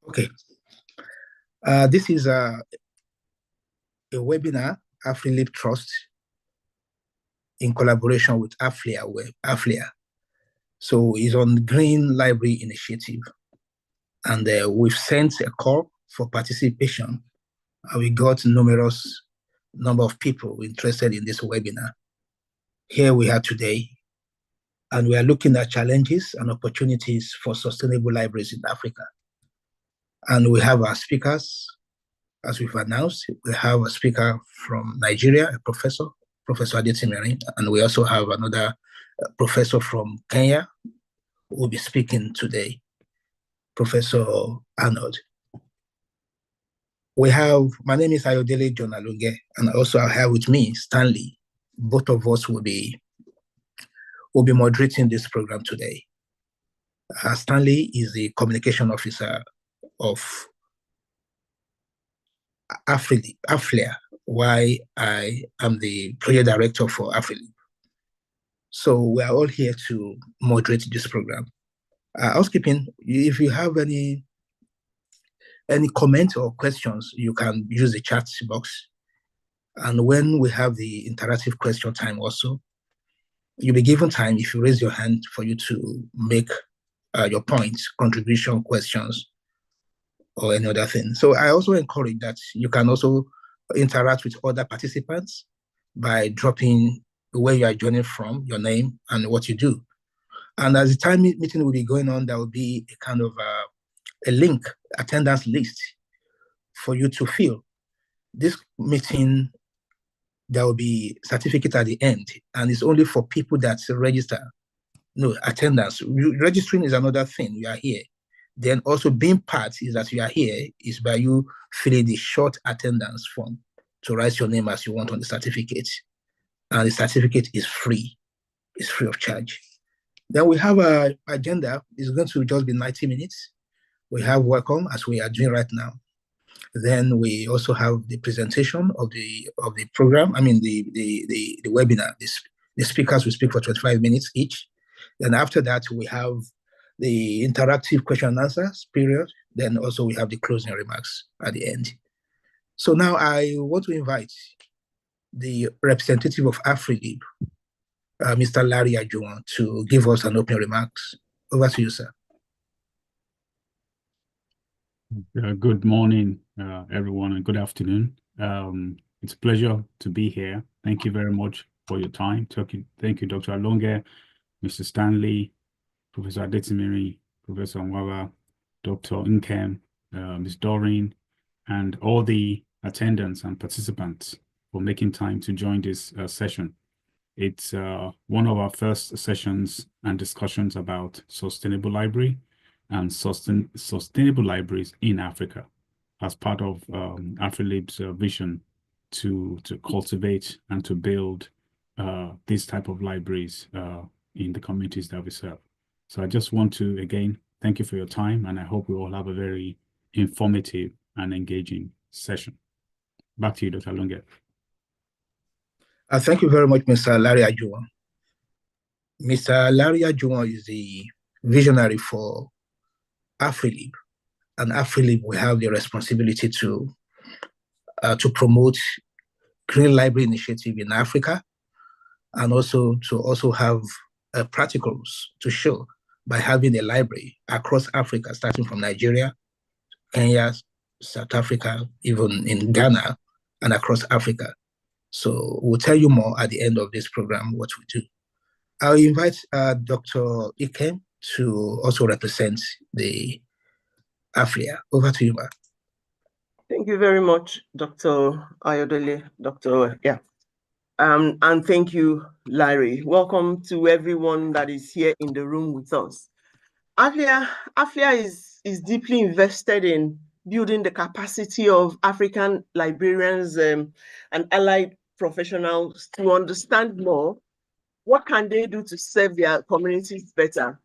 Okay. This is a webinar, Afrelib Trust, in collaboration with Aflia. So it's on Green Library Initiative. And we've sent a call for participation. We got numerous number of people interested in this webinar. Here we are today, and we are looking at challenges and opportunities for sustainable libraries in Africa. And we have our speakers, as we've announced. We have a speaker from Nigeria, a Professor Adetimiri, and we also have another professor from Kenya who will be speaking today, Professor Arnold. My name is Ayodele John Alunge, and also I have with me Stanley. Both of us will be moderating this program today. Stanley is the communication officer of Aflia, while I am the project director for Afrelib. So we are all here to moderate this program. Housekeeping, if you have any comments or questions, you can use the chat box. And when we have the interactive question time also, you'll be given time if you raise your hand for you to make your points, contribution, questions, or any other thing. So I also encourage that you can also interact with other participants by dropping where you are joining from, your name, and what you do. And as the time meeting will be going on, there will be a kind of a link, attendance list for you to fill. This meeting, there will be certificate at the end, and it's only for people that register. No, attendance. Registering is another thing. You are here. Then also being part is that you are here is by you filling the short attendance form to write your name as you want on the certificate. And the certificate is free. It's free of charge. Then we have an agenda. It's going to just be 90 minutes. We have welcome, as we are doing right now. Then we also have the presentation of the program. I mean, the webinar. The speakers will speak for 25 minutes each. Then after that, we have the interactive question and answers period. Then also we have the closing remarks at the end. So now I want to invite the representative of Afrelib, Mr. Larry Ajuwon, to give us an opening remarks. Over to you, sir. Good morning, everyone, and good afternoon. It's a pleasure to be here. Thank you very much for your time. Thank you, Dr. Alunge, Mr. Stanley, Professor Adetimiri, Professor Nwaba, Dr. Nkem, Ms. Doreen, and all the attendants and participants for making time to join this session. It's one of our first sessions and discussions about sustainable library and sustainable libraries in Africa as part of Afrelib's vision to cultivate and to build these type of libraries in the communities that we serve. So I just want to, again, thank you for your time, and I hope we all have a very informative and engaging session. Back to you, Dr. Alunge. Thank you very much, Mr. Larry Ajuwon. Mr. Larry Ajuwon is the visionary for Afrelib, and Afrelib will have the responsibility to promote Green Library Initiative in Africa, and also to have practicals to show by having a library across Africa, starting from Nigeria, Kenya, South Africa, even in Ghana, and across Africa. So we'll tell you more at the end of this program what we do. I'll invite Dr. Nkem to also represent the Aflia. Over to you, Ma. Thank you very much, Dr. Ayodele, and thank you, Larry. Welcome to everyone that is here in the room with us. Aflia is deeply invested in building the capacity of African librarians and allied professionals to understand more what can they do to serve their communities better.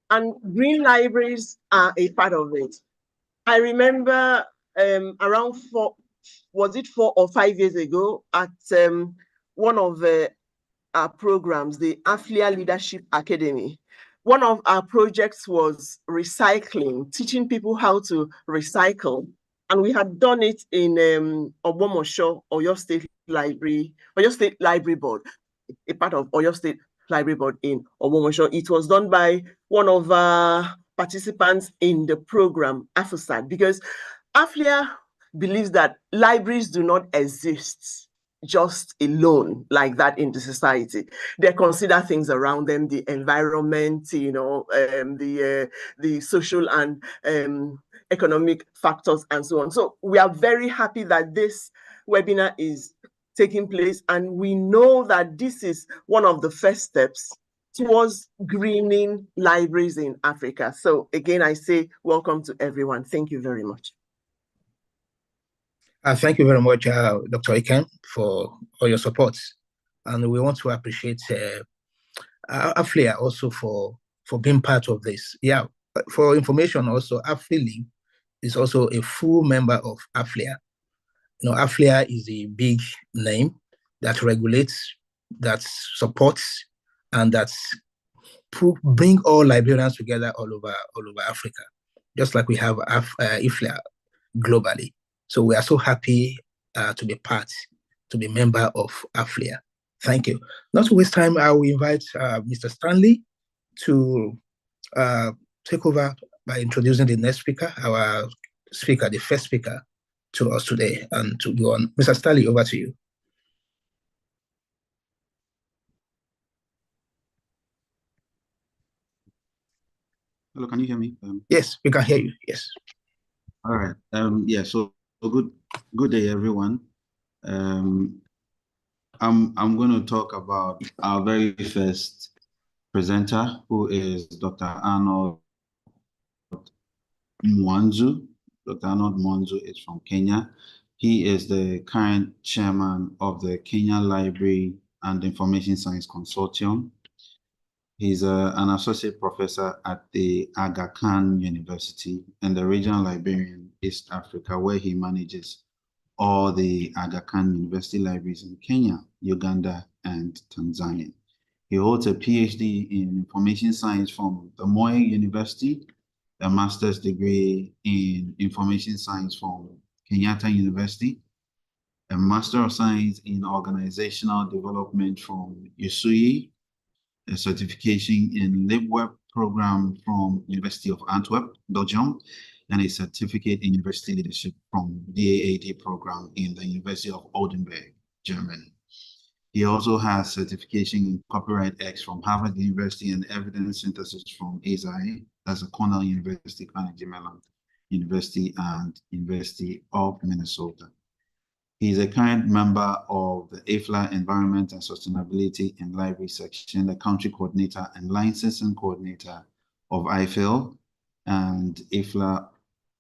And green libraries are a part of it. I remember around 4 or 5 years ago at one of our programs, the Aflia Leadership Academy, one of our projects was recycling, teaching people how to recycle. And we had done it in Ogbomosho, Oyo State Library Board, a part of Oyo State Library Board in Ogbomosho. It was done by one of our participants in the program, AFUSAD, because AFLIA believes that libraries do not exist just alone like that in the society. They consider things around them, the environment, the social and economic factors and so on. So we are very happy that this webinar is taking place, and we know that this is one of the first steps towards greening libraries in Africa. So again, I say welcome to everyone. Thank you very much. Thank you very much, Dr. Ikem, for all your support. And we want to appreciate Aflia also for being part of this. Yeah, for information also, Afrelib is also a full member of Aflia. Aflia is a big name that regulates, that supports, and that bring all librarians together all over Africa, just like we have Aflia globally. So we are so happy to be member of Aflia. Thank you. Not to waste time, I will invite Mr. Stanley to take over by introducing the next speaker, our speaker, the first speaker to us today, and to go on. Mr. Stanley, over to you. Hello, can you hear me? Yes, we can hear you. Yes. All right. Yeah. So good day, everyone. I'm going to talk about our very first presenter, who is Dr. Arnold Mwanzu. Dr. Arnold Mwanzu is from Kenya. He is the current chairman of the Kenya Library and Information Science Consortium. He's an associate professor at the Aga Khan University and the regional librarian East Africa, where he manages all the Aga Khan University libraries in Kenya, Uganda, and Tanzania. He holds a PhD in information science from the Moi University, a master's degree in information science from Kenyatta University, a master of science in organizational development from USUI, a certification in LibWeb program from University of Antwerp, Belgium, and a certificate in university leadership from DAAD program in the University of Oldenburg, Germany. He also has certification in Copyright X from Harvard University and evidence synthesis from ASI, that's a Cornell University, Carnegie Mellon University, and University of Minnesota. He's a current member of the AFLA Environment and Sustainability in Library section, the country coordinator and licensing coordinator of IFL and AFLA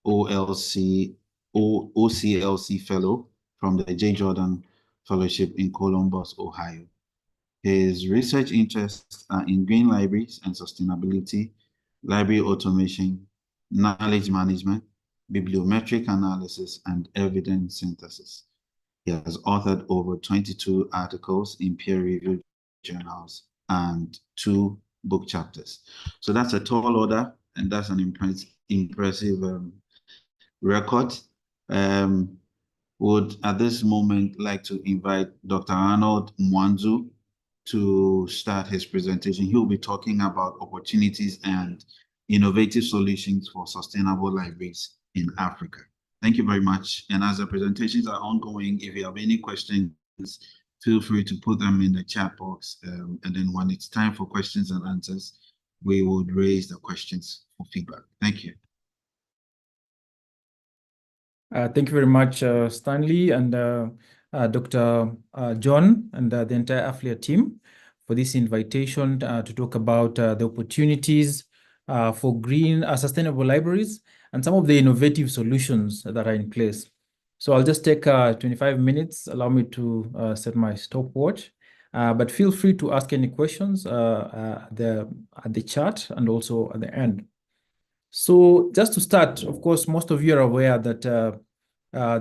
OCLC fellow from the J. Jordan Fellowship in Columbus, Ohio. His research interests are in green libraries and sustainability, library automation, knowledge management, bibliometric analysis, and evidence synthesis. He has authored over 22 articles in peer-reviewed journals and 2 book chapters. So that's a tall order, and that's an impressive record. Would at this moment like to invite Dr. Arnold Mwanzu to start his presentation. He'll be talking about opportunities and innovative solutions for sustainable libraries in Africa. Thank you very much. And as the presentations are ongoing, if you have any questions, feel free to put them in the chat box. And then when it's time for questions and answers, we would raise the questions for feedback. Thank you. Thank you very much, Stanley and Dr. John and the entire Aflia team for this invitation to talk about the opportunities for green sustainable libraries and some of the innovative solutions that are in place. So I'll just take 25 minutes. Allow me to set my stopwatch, but feel free to ask any questions at the chat and also at the end. So just to start, of course, most of you are aware that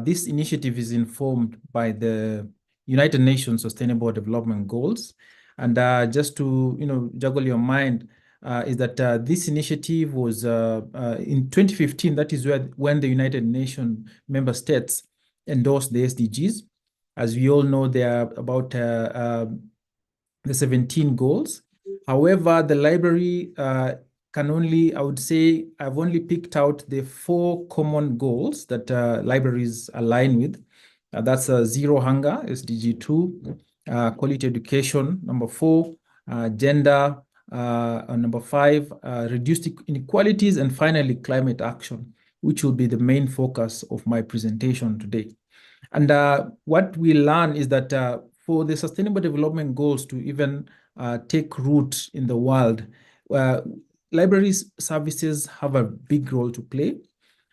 this initiative is informed by the United Nations Sustainable Development Goals. And just to juggle your mind, is that this initiative was in 2015. That is when the United Nations member states endorsed the SDGs. As we all know, there are about the 17 goals. However, the library can only, I would say, I've only picked out the 4 common goals that libraries align with. That's zero hunger, SDG 2, quality education, number 4, gender, number 5, reduced inequalities, and finally, climate action, which will be the main focus of my presentation today. And what we learn is that for the Sustainable Development Goals to even take root in the world, libraries services have a big role to play.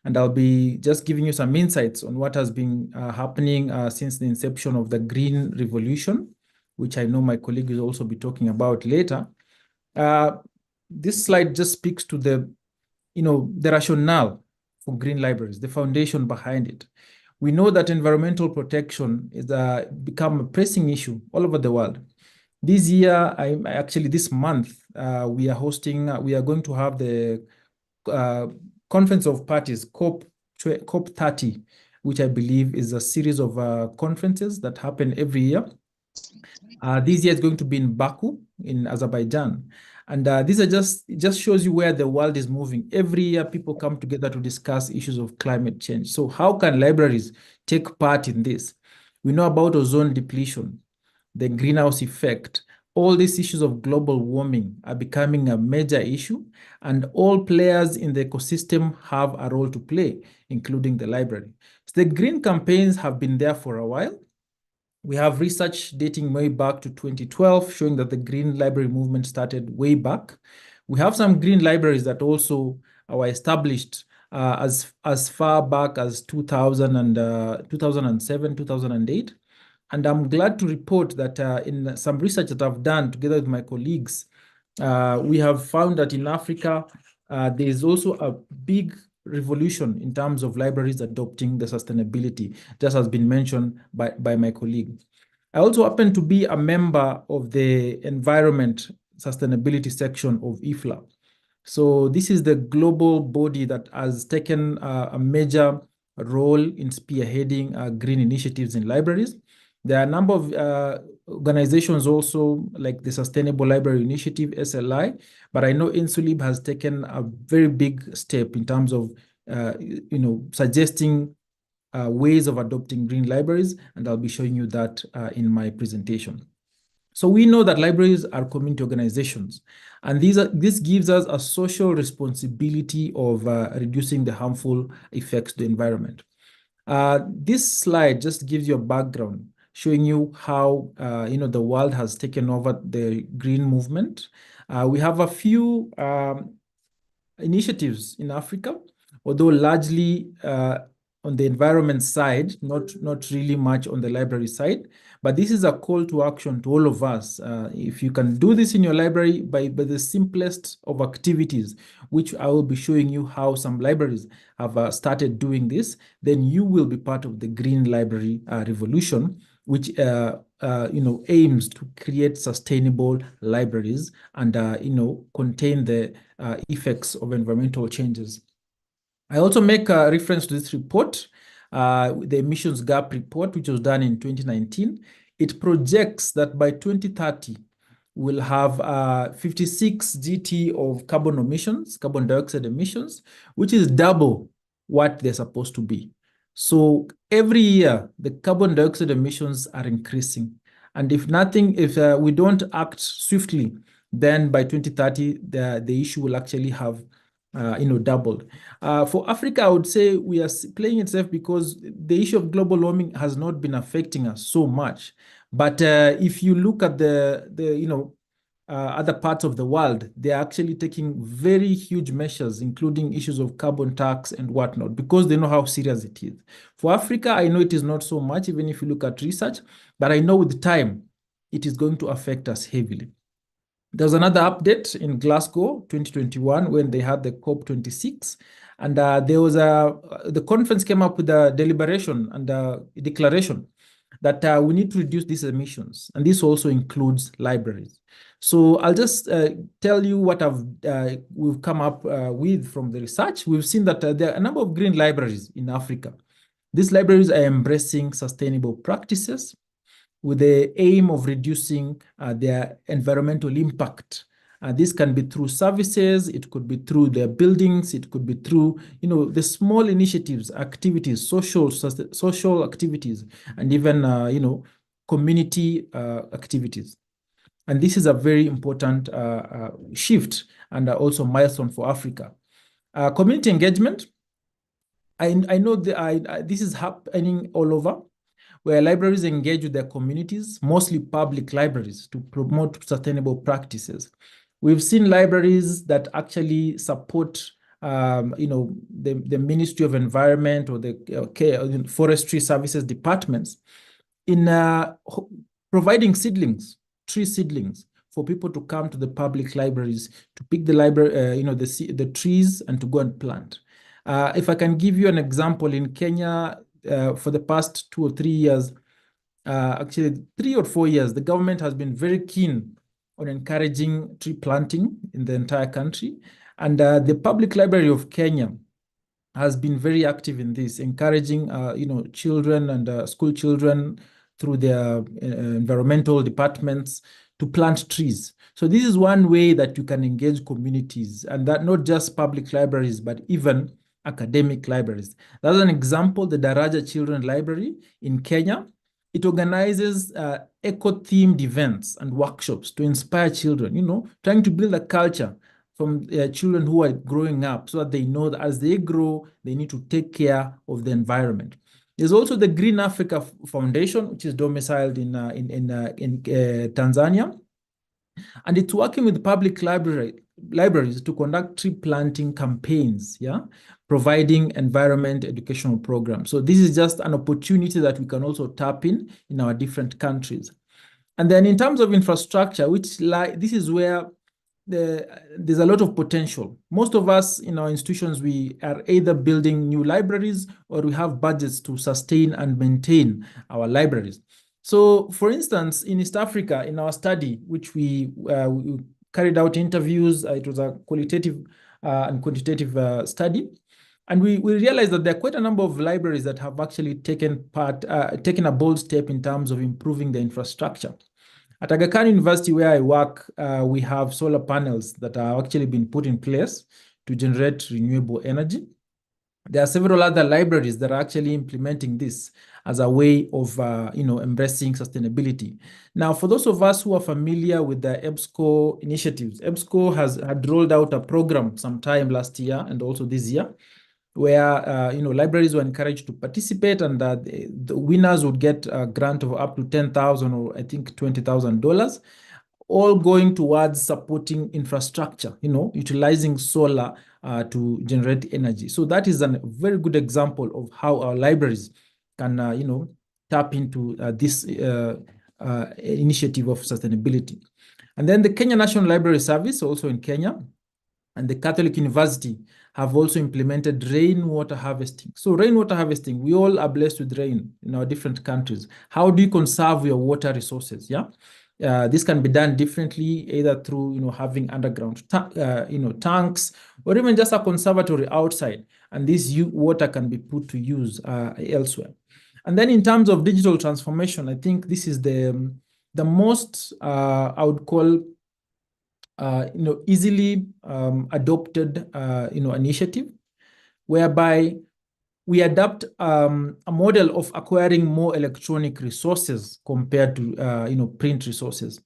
And I'll be just giving you some insights on what has been happening since the inception of the Green Revolution, which I know my colleague will also be talking about later. This slide just speaks to the rationale for green libraries, the foundation behind it. We know that environmental protection is become a pressing issue all over the world. This year, this month, we are going to have the Conference of Parties, COP30, which I believe is a series of conferences that happen every year. This year is going to be in Baku, in Azerbaijan. And these are just shows you where the world is moving. Every year, people come together to discuss issues of climate change. So how can libraries take part in this? We know about ozone depletion, the greenhouse effect. All these issues of global warming are becoming a major issue, and all players in the ecosystem have a role to play, including the library. So the green campaigns have been there for a while. We have research dating way back to 2012 showing that the Green Library movement started way back. We have some green libraries that also were established as far back as 2007, 2008. And I'm glad to report that in some research that I've done together with my colleagues, we have found that in Africa, there is also a big revolution in terms of libraries adopting the sustainability, just has been mentioned by my colleague. I also happen to be a member of the environment sustainability section of IFLA. So this is the global body that has taken a major role in spearheading green initiatives in libraries. There are a number of organizations also like the Sustainable Library Initiative, SLI, but I know Insulib has taken a very big step in terms of suggesting ways of adopting green libraries, and I'll be showing you that in my presentation. So we know that libraries are community organizations, and this gives us a social responsibility of reducing the harmful effects to the environment. This slide just gives you a background showing you how the world has taken over the green movement. We have a few initiatives in Africa, although largely on the environment side, not really much on the library side. But this is a call to action to all of us. If you can do this in your library by the simplest of activities, which I will be showing you how some libraries have started doing this, then you will be part of the Green Library Revolution, which aims to create sustainable libraries and contain the effects of environmental changes. I also make a reference to this report, the emissions gap report, which was done in 2019. It projects that by 2030, we'll have 56 GT of carbon dioxide emissions, which is double what they're supposed to be. So every year, the carbon dioxide emissions are increasing. And if we don't act swiftly, then by 2030, the issue will actually have doubled. For Africa, I would say we are playing it safe because the issue of global warming has not been affecting us so much. But if you look at the other parts of the world, they're actually taking very huge measures, including issues of carbon tax and whatnot, because they know how serious it is. For Africa, I know it is not so much, even if you look at research, but I know with time, it is going to affect us heavily. There was another update in Glasgow 2021 when they had the COP26, and there was the conference came up with a deliberation and a declaration that we need to reduce these emissions, and this also includes libraries. So I'll just tell you what we've come up with from the research. We've seen that there are a number of green libraries in Africa. These libraries are embracing sustainable practices with the aim of reducing their environmental impact. This can be through services, it could be through their buildings, it could be through, the small initiatives, activities, social activities, and even, community activities. And this is a very important shift and also milestone for Africa. Community engagement, I know this is happening all over, where libraries engage with their communities, mostly public libraries, to promote sustainable practices. We've seen libraries that actually support, the Ministry of Environment or the Forestry Services departments in providing tree seedlings for people to come to the public libraries to pick the the trees and to go and plant. If I can give you an example, in Kenya, for the past 2 or 3 years, actually 3 or 4 years, the government has been very keen on encouraging tree planting in the entire country. And the Public Library of Kenya has been very active in this, encouraging children and school children through their environmental departments to plant trees. So this is one way that you can engage communities, and that not just public libraries, but even academic libraries. That's an example, the Daraja Children Library in Kenya. It organizes eco-themed events and workshops to inspire children, trying to build a culture from children who are growing up so that they know that as they grow, they need to take care of the environment. There's also the Green Africa Foundation, which is domiciled in Tanzania. And it's working with public libraries to conduct tree planting campaigns, providing environment educational programs. So this is just an opportunity that we can also tap in our different countries. And then in terms of infrastructure, this is where there's a lot of potential. Most of us in our institutions, we are either building new libraries or we have budgets to sustain and maintain our libraries. So, for instance, in East Africa, in our study, which we carried out interviews, it was a qualitative and quantitative study, and we realized that there are quite a number of libraries that have actually taken a bold step in terms of improving the infrastructure. At Aga Khan University, where I work, we have solar panels that are actually been put in place to generate renewable energy. There are several other libraries that are actually implementing this as a way of, embracing sustainability. Now, for those of us who are familiar with the EBSCO initiatives, EBSCO had rolled out a program sometime last year and also this year, where libraries were encouraged to participate, and the winners would get a grant of up to $10,000 or I think $20,000, all going towards supporting infrastructure, utilizing solar to generate energy. So that is a very good example of how our libraries can, tap into this initiative of sustainability. And then the Kenya National Library Service, also in Kenya, and the Catholic University have also implemented rainwater harvesting. So rainwater harvesting, we all are blessed with rain in our different countries. How do you conserve your water resources? This can be done differently, either through having underground tanks, or even just a conservatory outside, and this water can be put to use elsewhere. And then in terms of digital transformation, I think this is the most I would call easily adopted initiative, whereby we adapt a model of acquiring more electronic resources compared to print resources.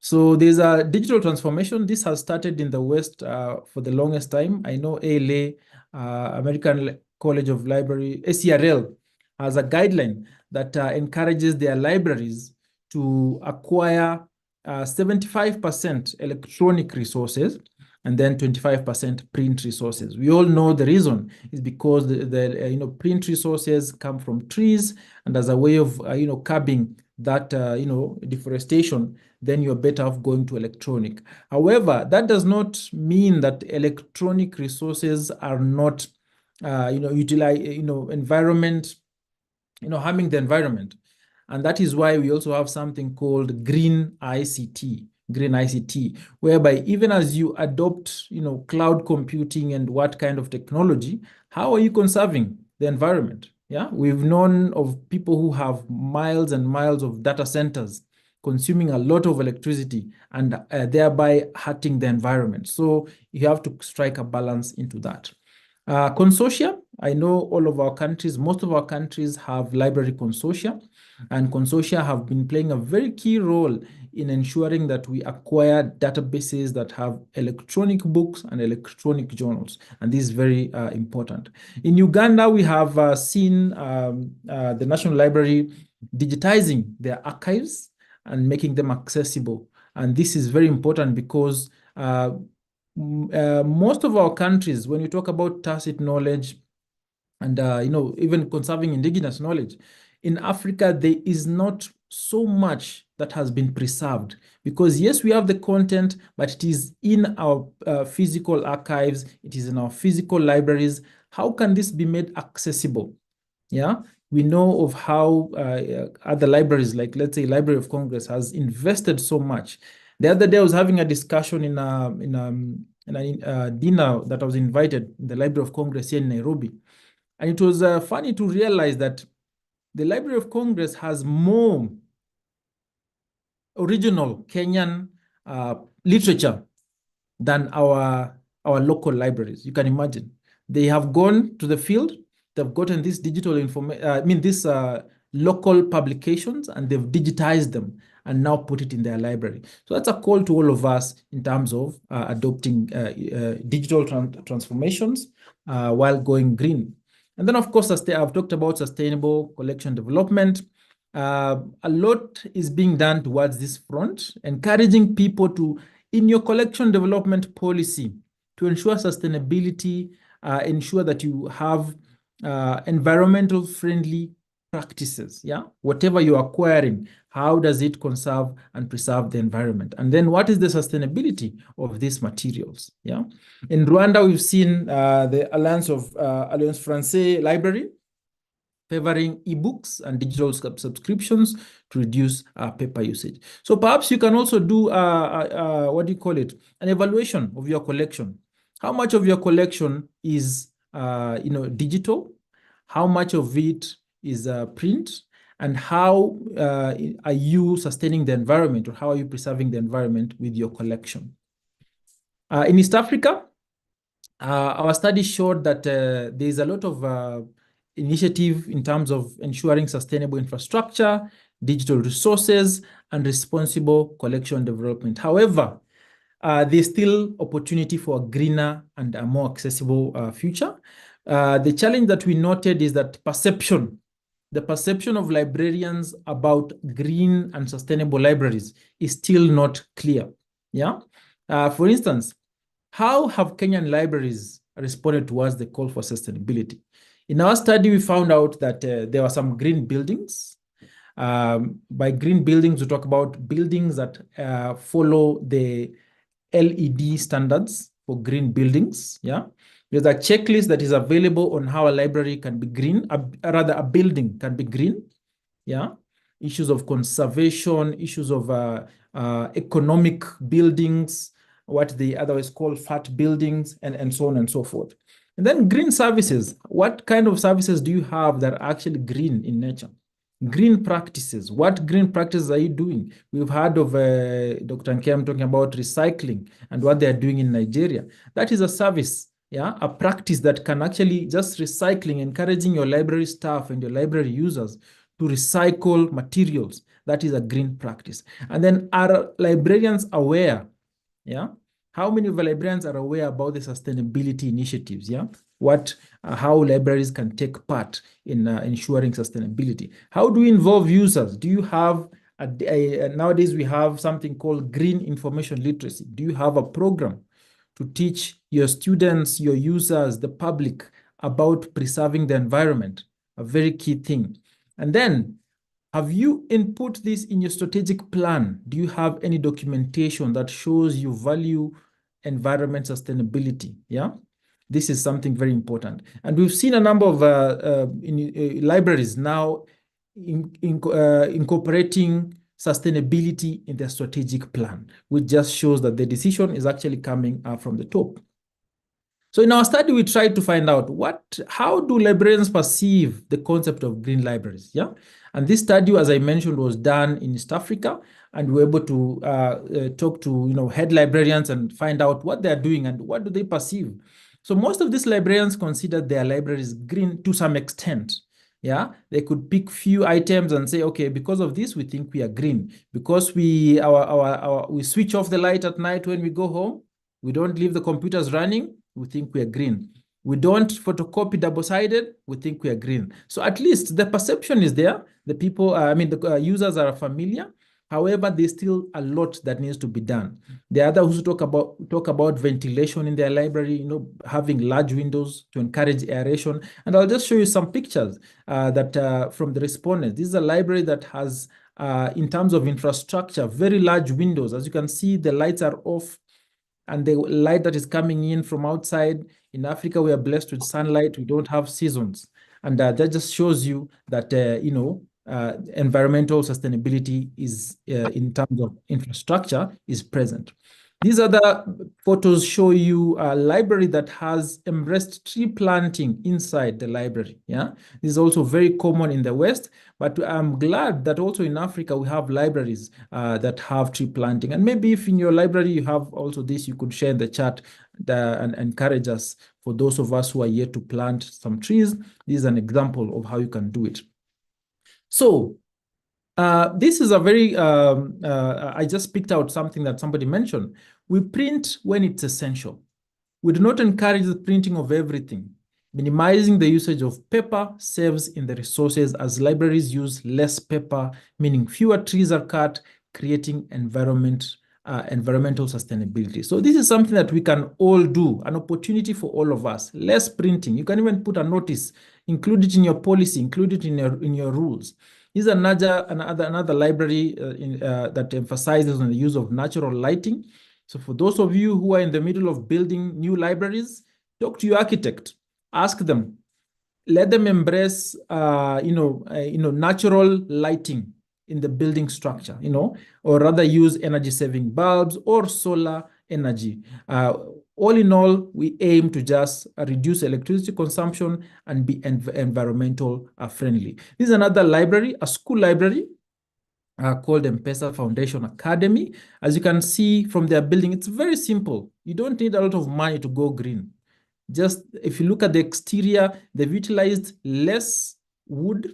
So there's a digital transformation. This has started in the West for the longest time. I know ALA, American College of Library, ACRL, has a guideline that encourages their libraries to acquire 75% electronic resources and then 25% print resources. We all know the reason is because the print resources come from trees, and as a way of curbing that deforestation, then you're better off going to electronic. However, that does not mean that electronic resources are not utilize environment, harming the environment. And that is why we also have something called green ICT, whereby even as you adopt, cloud computing and what kind of technology, how are you conserving the environment? Yeah, we've known of people who have miles and miles of data centers consuming a lot of electricity and thereby hurting the environment. So you have to strike a balance into that. Consortia, I know all of our countries, most of our countries have library consortia, and consortia have been playing a very key role in ensuring that we acquire databases that have electronic books and electronic journals, and this is very important. In Uganda, we have seen the National Library digitizing their archives and making them accessible, and this is very important because most of our countries, when you talk about tacit knowledge and even conserving indigenous knowledge, in Africa there is not so much that has been preserved, because yes, we have the content, but it is in our physical archives, it is in our physical libraries. How can this be made accessible? Yeah, we know of how other libraries, like let's say Library of Congress, has invested so much. The other day I was having a discussion in a dinner that I was invited in the Library of Congress here in Nairobi. And it was funny to realize that the Library of Congress has more original Kenyan literature than our local libraries. You can imagine. They have gone to the field, they've gotten this digital information, these local publications, and they've digitized them and now put it in their library. So that's a call to all of us in terms of adopting digital transformations while going green. And then, of course, I've talked about sustainable collection development. A lot is being done towards this front, encouraging people to, in your collection development policy, to ensure sustainability, ensure that you have environmental friendly practices. Yeah, whatever you're acquiring, how does it conserve and preserve the environment? And then what is the sustainability of these materials? Yeah, in Rwanda, we've seen the Alliance Française Library favoring ebooks and digital subscriptions to reduce paper usage. So perhaps you can also do an evaluation of your collection. How much of your collection is digital? How much of it is print? And how are you sustaining the environment, or how are you preserving the environment with your collection? In East Africa, our study showed that there is a lot of initiative in terms of ensuring sustainable infrastructure, digital resources, and responsible collection development. However, there's still opportunity for a greener and a more accessible future. The challenge that we noted is that the perception of librarians about green and sustainable libraries is still not clear. Yeah. For instance, how have Kenyan libraries responded towards the call for sustainability? In our study, we found out that there were some green buildings. By green buildings, we talk about buildings that follow the LED standards for green buildings. Yeah, there's a checklist that is available on how a library can be green, rather a building can be green. Yeah, issues of conservation, issues of economic buildings, what they otherwise call fat buildings, and so on and so forth. And then green services. What kind of services do you have that are actually green in nature? Green practices. What green practices are you doing? We've heard of Dr. Nkem talking about recycling and what they're doing in Nigeria. That is a service, yeah, a practice that can actually just recycling, encouraging your library staff and your library users to recycle materials. That is a green practice. And then are librarians aware? Yeah. How many of the librarians are aware about the sustainability initiatives? Yeah, how libraries can take part in ensuring sustainability? How do we involve users? Do you have nowadays we have something called green information literacy? Do you have a program to teach your students, your users, the public about preserving the environment? A very key thing. And then, have you input this in your strategic plan? Do you have any documentation that shows you value environment sustainability? Yeah, this is something very important. And we've seen a number of libraries now incorporating sustainability in their strategic plan, which just shows that the decision is actually coming from the top. So in our study, we tried to find out how do librarians perceive the concept of green libraries? Yeah, and this study, as I mentioned, was done in East Africa, and we were able to talk to head librarians and find out what they are doing and what do they perceive. So most of these librarians consider their libraries green to some extent. Yeah, they could pick few items and say, okay, because of this, we think we are green. Because we switch off the light at night when we go home, we don't leave the computers running, we think we are green. We don't photocopy double-sided, we think we are green. So at least the perception is there. The people, the users are familiar. However, there's still a lot that needs to be done. The others who talk about ventilation in their library, having large windows to encourage aeration. And I'll just show you some pictures from the respondents. This is a library that has, in terms of infrastructure, very large windows. As you can see, the lights are off, and the light that is coming in from outside. In Africa, we are blessed with sunlight. We don't have seasons. And that just shows you that, environmental sustainability is, in terms of infrastructure, is present. These other photos show you a library that has embraced tree planting inside the library. Yeah, this is also very common in the West, but I'm glad that also in Africa we have libraries that have tree planting. And maybe if in your library you have also this, you could share in the chat and encourage us. For those of us who are yet to plant some trees, this is an example of how you can do it. So this is a very, I just picked out something that somebody mentioned. We print when it's essential. We do not encourage the printing of everything. Minimizing the usage of paper saves in the resources as libraries use less paper, meaning fewer trees are cut, creating environmental sustainability. So this is something that we can all do, an opportunity for all of us. Less printing. You can even put a notice, include it in your policy, include it in your rules. This is another library that emphasizes on the use of natural lighting. So for those of you who are in the middle of building new libraries, talk to your architect, ask them, let them embrace natural lighting in the building structure, or rather use energy-saving bulbs or solar energy. All in all, we aim to just reduce electricity consumption and be environmental friendly. This is another library, a school library called M-Pesa Foundation Academy. As you can see from their building, it's very simple. You don't need a lot of money to go green. Just if you look at the exterior, they've utilized less wood.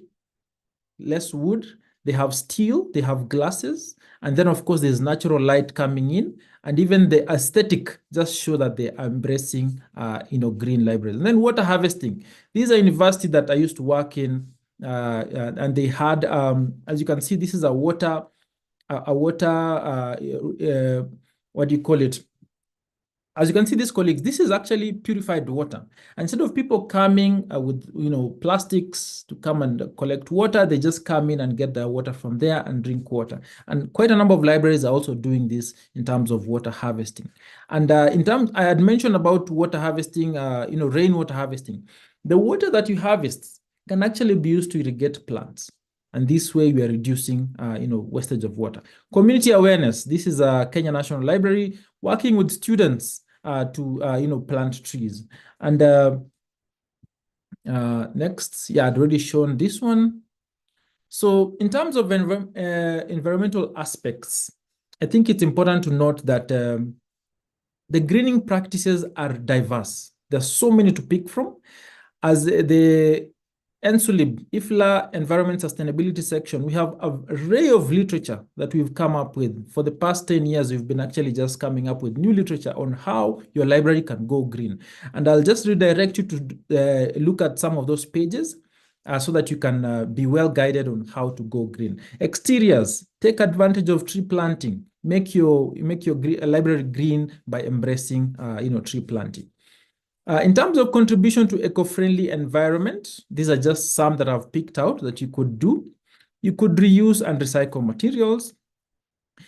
They have steel, they have glasses, and then of course there's natural light coming in, and even the aesthetic just show that they are embracing green libraries. And then water harvesting. These are universities that I used to work in, and they had, as you can see, this is a water, what do you call it? As you can see, these colleagues, this is actually purified water. And instead of people coming with plastics to come and collect water, they just come in and get their water from there and drink water. And quite a number of libraries are also doing this in terms of water harvesting. And I had mentioned about water harvesting, rainwater harvesting. The water that you harvest can actually be used to irrigate plants. And this way we are reducing, wastage of water. Community awareness. This is a Kenya National Library working with students to plant trees. And next, I'd already shown this one. So in terms of environmental aspects, I think it's important to note that the greening practices are diverse. There's so many to pick from. As the Afrelib, IFLA Environment Sustainability section, we have an array of literature that we've come up with. For the past 10 years, we've been actually just coming up with new literature on how your library can go green. And I'll just redirect you to look at some of those pages so that you can be well guided on how to go green. Exteriors, take advantage of tree planting. Make your library green by embracing tree planting. In terms of contribution to eco-friendly environment, these are just some that I've picked out that you could do. You could reuse and recycle materials.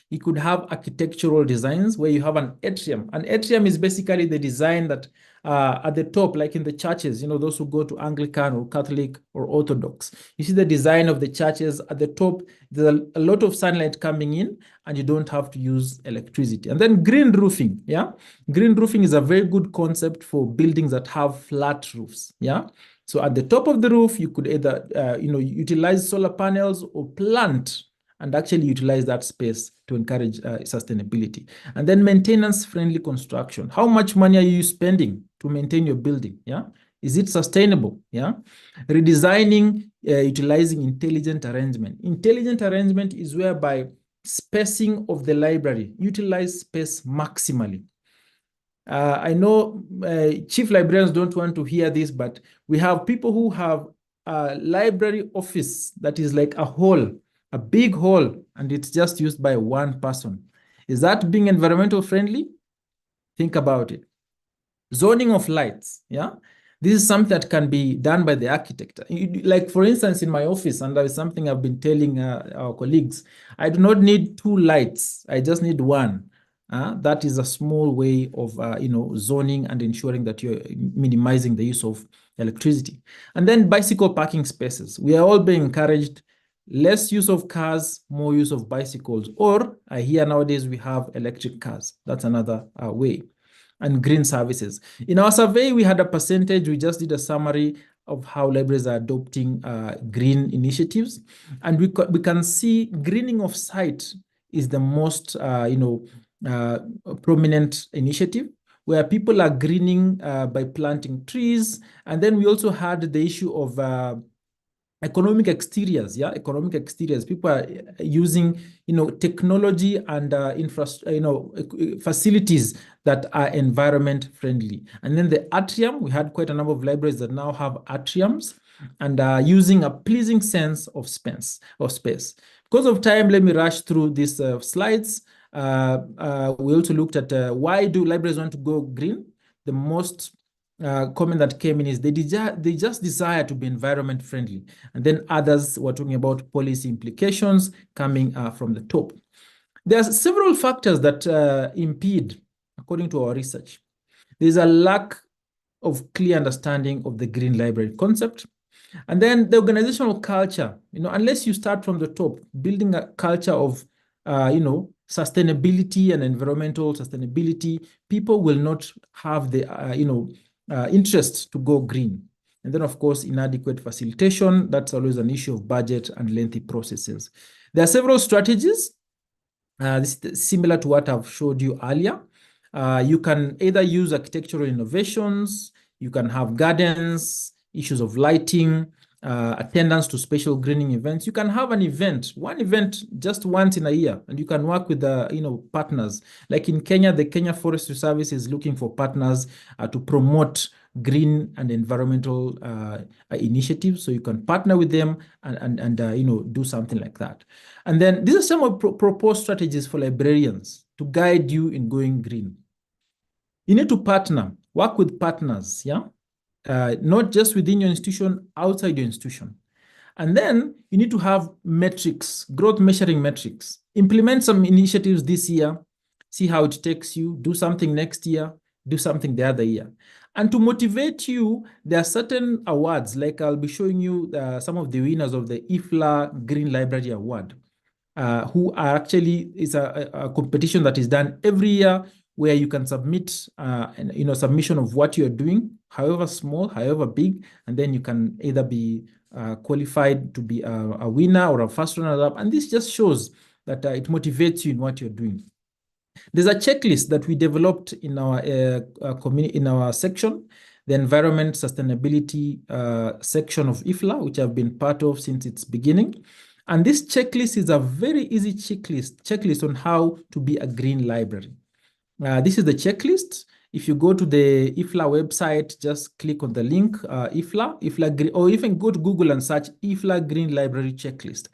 You could have architectural designs where you have an atrium. An atrium is basically the design that at the top, like in the churches, those who go to Anglican or Catholic or Orthodox. You see the design of the churches at the top, there's a lot of sunlight coming in and you don't have to use electricity. And then green roofing, yeah? Green roofing is a very good concept for buildings that have flat roofs, yeah? So at the top of the roof, you could either, utilize solar panels or plant and actually utilize that space to encourage sustainability. And then maintenance-friendly construction. How much money are you spending to maintain your building? Yeah, is it sustainable? Yeah, redesigning, utilizing intelligent arrangement. Intelligent arrangement is whereby spacing of the library, utilize space maximally. I know chief librarians don't want to hear this, but we have people who have a library office that is like a hall, a big hall, and it's just used by one person. Is that being environmental friendly? Think about it. Zoning of lights, yeah? This is something that can be done by the architect. Like, for instance, in my office, and that is something I've been telling our colleagues, I do not need 2 lights. I just need 1. That is a small way of, zoning and ensuring that you're minimizing the use of electricity. And then bicycle parking spaces. We are all being encouraged less use of cars, more use of bicycles. Or I hear nowadays we have electric cars. That's another way. And green services. In our survey, we had a percentage. We just did a summary of how libraries are adopting green initiatives. And we can see greening of site is the most, prominent initiative, where people are greening by planting trees. And then we also had the issue of economic exteriors, yeah, economic exteriors. People are using, technology and facilities that are environment friendly. And then the atrium, we had quite a number of libraries that now have atriums and are using a pleasing sense of space. Because of time, let me rush through these slides. We also looked at why do libraries want to go green? The most comment that came in is they just desire to be environment friendly. And then others were talking about policy implications coming from the top. There are several factors that impede, according to our research. There's a lack of clear understanding of the green library concept. And then the organizational culture, unless you start from the top, building a culture of, sustainability and environmental sustainability, people will not have the, interest to go green. And then, of course, inadequate facilitation. That's always an issue of budget and lengthy processes. There are several strategies. This is similar to what I've showed you earlier. You can either use architectural innovations, you can have gardens, issues of lighting, attendance to special greening events. You can have one event just once in a year, and you can work with partners. Like in Kenya, the Kenya Forestry Service is looking for partners to promote green and environmental initiatives. So you can partner with them and do something like that. And then these are some of proposed strategies for librarians to guide you in going green. You need to work with partners, yeah? Not just within your institution, outside your institution. And then you need to have metrics, growth measuring metrics. Implement some initiatives this year, see how it takes you, do something next year, do something the other year. And to motivate you, there are certain awards, like I'll be showing you some of the winners of the IFLA Green Library Award, who are actually, it's a competition that is done every year, where you can submit submission of what you're doing, however small, however big, and then you can either be qualified to be a winner or a first runner-up. And this just shows that it motivates you in what you're doing. There's a checklist that we developed in our community, in our section, the environment sustainability section of IFLA, which I've been part of since its beginning. And this checklist is a very easy checklist on how to be a green library. This is the checklist. If you go to the IFLA website, just click on the link, IFLA Green, or even go to Google and search IFLA Green Library Checklist.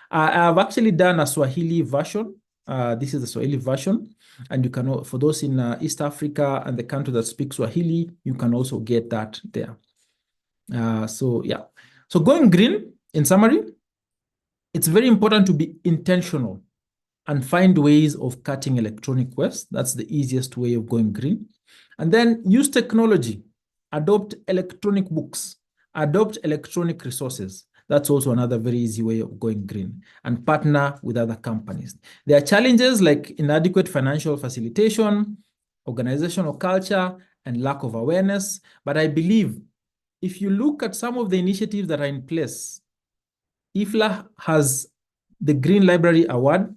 I've actually done a Swahili version. This is the Swahili version. And you can, for those in East Africa and the country that speak Swahili, you can also get that there. So going green, in summary, it's very important to be intentional and find ways of cutting electronic waste. That's the easiest way of going green. And then use technology, adopt electronic books, adopt electronic resources. That's also another very easy way of going green, and partner with other companies. There are challenges like inadequate financial facilitation, organizational culture, and lack of awareness. But I believe if you look at some of the initiatives that are in place, IFLA has the Green Library Award.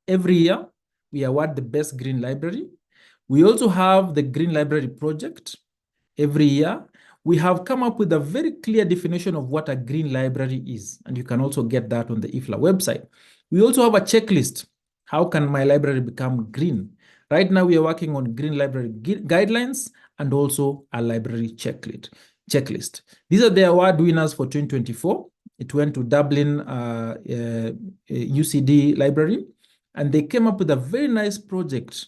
Every year, we award the best green library. We also have the Green Library Project. Every year, we have come up with a very clear definition of what a green library is, and you can also get that on the IFLA website. We also have a checklist. How can my library become green? Right now, we are working on green library guidelines and also a library checklist. These are the award winners for 2024. It went to Dublin UCD Library, and they came up with a very nice project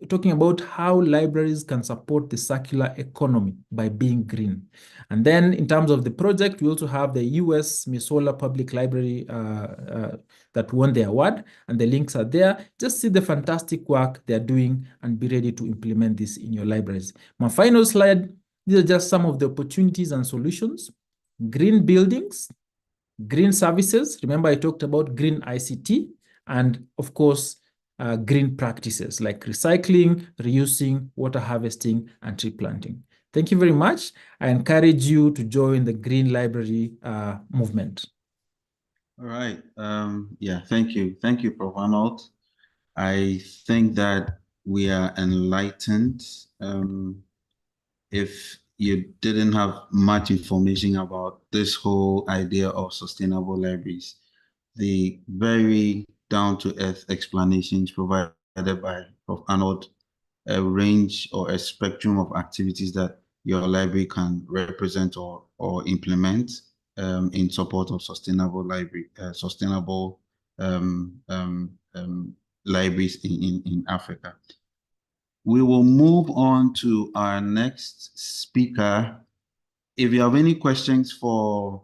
talking about how libraries can support the circular economy by being green. And then in terms of the project, we also have the US Missoula Public Library that won the award, and the links are there. Just see the fantastic work they're doing and be ready to implement this in your libraries. My final slide, these are just some of the opportunities and solutions. Green buildings, green services. Remember, I talked about green ICT, and of course, green practices like recycling, reusing, water harvesting, and tree planting. Thank you very much. I encourage you to join the Green Library movement. All right. Yeah, thank you. Thank you, Prof. Arnold. I think that we are enlightened. If you didn't have much information about this whole idea of sustainable libraries, the very down-to-earth explanations provided by Prof. Arnold, a range or a spectrum of activities that your library can represent or implement in support of sustainable library, libraries in Africa. We will move on to our next speaker. If you have any questions for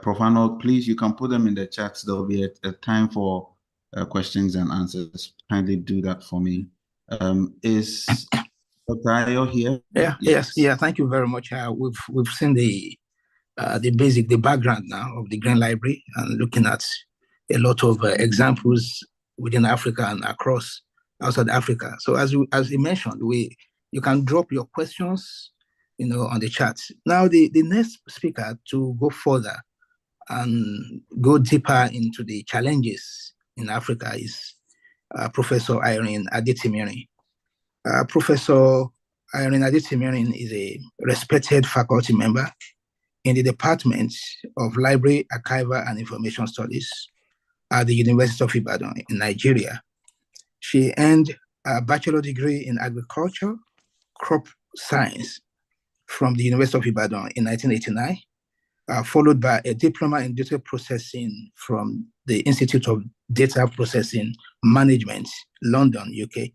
Prof. Arnold, please, you can put them in the chat. There will be a time for questions and answers. Kindly do that for me. Is Dr. Ayo here? Yes. Thank you very much. We've seen the background now of the Green Library, and looking at a lot of examples within Africa and across outside Africa. So as you mentioned, you can drop your questions, on the chat. Now the next speaker to go further and go deeper into the challenges in Africa is Professor Irene Adetimirin. Professor Irene Adetimirin is a respected faculty member in the Department of Library, Archival, and Information Studies at the University of Ibadan in Nigeria. She earned a bachelor degree in agriculture, crop science from the University of Ibadan in 1989, followed by a diploma in data processing from the Institute of Data Processing Management, London, UK,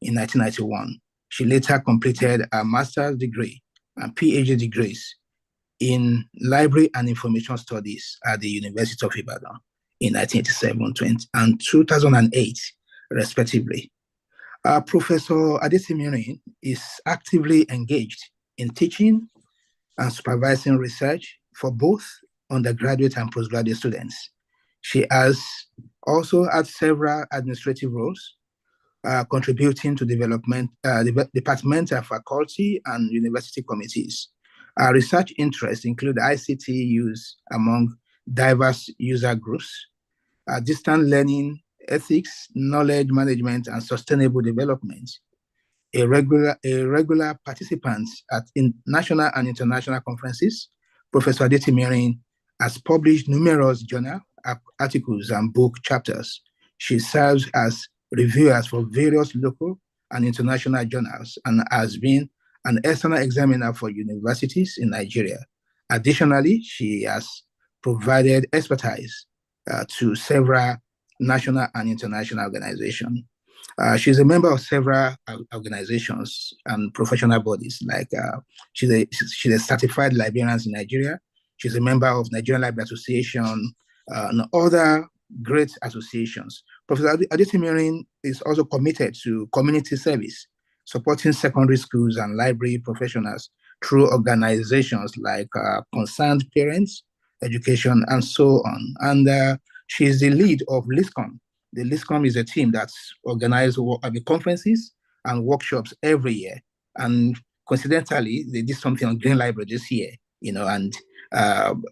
in 1991. She later completed a master's degree and PhD degrees in Library and Information Studies at the University of Ibadan in 1987 and 2008, respectively. Professor Adetimirin is actively engaged in teaching and supervising research for both undergraduate and postgraduate students. She has also had several administrative roles, contributing to departmental, faculty, and university committees. Our research interests include ICT use among diverse user groups, distant learning, ethics, knowledge management, and sustainable development. A regular participant at national and international conferences, Professor Adetimirin has published numerous journal articles and book chapters. She serves as reviewer for various local and international journals and has been an external examiner for universities in Nigeria. Additionally, she has provided expertise to several national and international organizations. She's a member of several organizations and professional bodies, like she's a certified librarian in Nigeria. She's a member of Nigerian Library Association and other great associations. Professor Adetimirin is also committed to community service, supporting secondary schools and library professionals through organizations like Concerned Parents, Education, and so on. And she is the lead of LISCOM. The LISCOM is a team that's organized conferences and workshops every year. And coincidentally, they did something on Green Library this year, and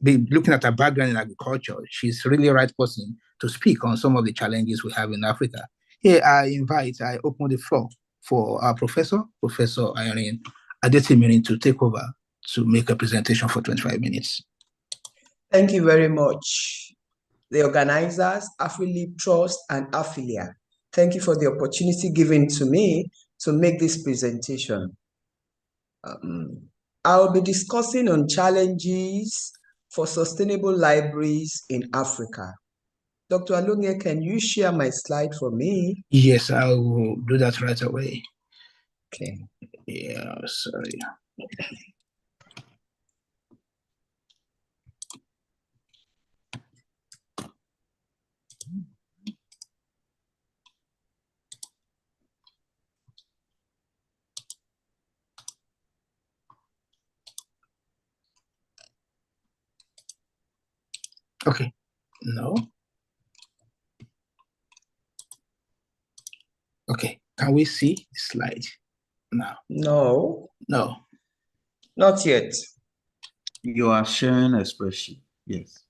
looking at her background in agriculture, she's really the right person to speak on some of the challenges we have in Africa. Here, I open the floor for our Professor Irene Adetimirin, to take over to make a presentation for 25 minutes. Thank you very much. The organizers, Afrelib Trust and Affilia, thank you for the opportunity given to me to make this presentation. I'll be discussing on challenges for sustainable libraries in Africa. Dr. Alunge, can you share my slide for me? Yes, I will do that right away. Okay. Yeah, sorry. Okay, no. Okay, can we see the slide now? No. No. Not yet. You are sharing a spreadsheet. Yes.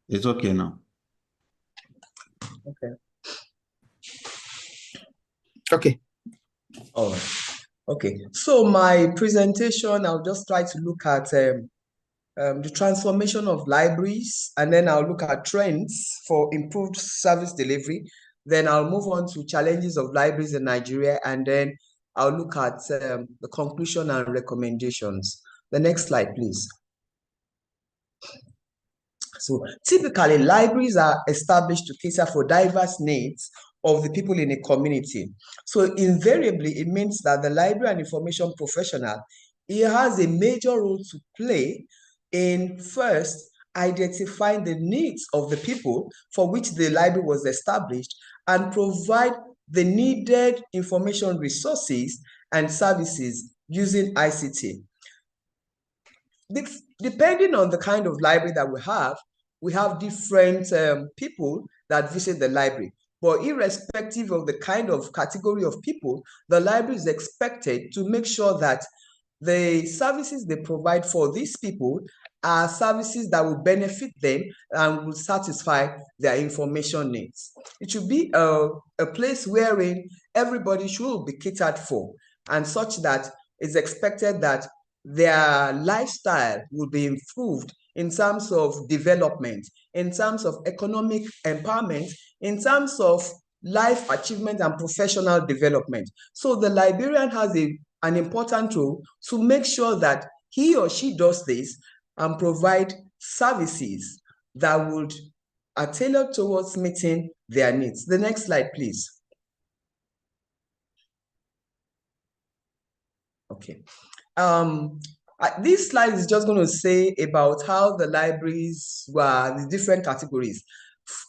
It's okay now. Okay. Okay. All right. Okay. So my presentation, I'll just try to look at the transformation of libraries, and then I'll look at trends for improved service delivery. Then I'll move on to challenges of libraries in Nigeria, and then I'll look at the conclusion and recommendations. The next slide, please. So typically, libraries are established to cater for diverse needs of the people in a community. So invariably, it means that the library and information professional, he has a major role to play in first identifying the needs of the people for which the library was established and provide the needed information resources and services using ICT. Depending on the kind of library that we have different people that visit the library. But irrespective of the kind of category of people, the library is expected to make sure that the services they provide for these people are services that will benefit them and will satisfy their information needs. It should be a place wherein everybody should be catered for, and such that it's expected that their lifestyle will be improved in terms of development, in terms of economic empowerment, in terms of life achievement and professional development. So the librarian has an important role to make sure that he or she does this and provide services that would are tailored towards meeting their needs. The next slide, please. Okay. This slide is just going to say about how the libraries were the different categories.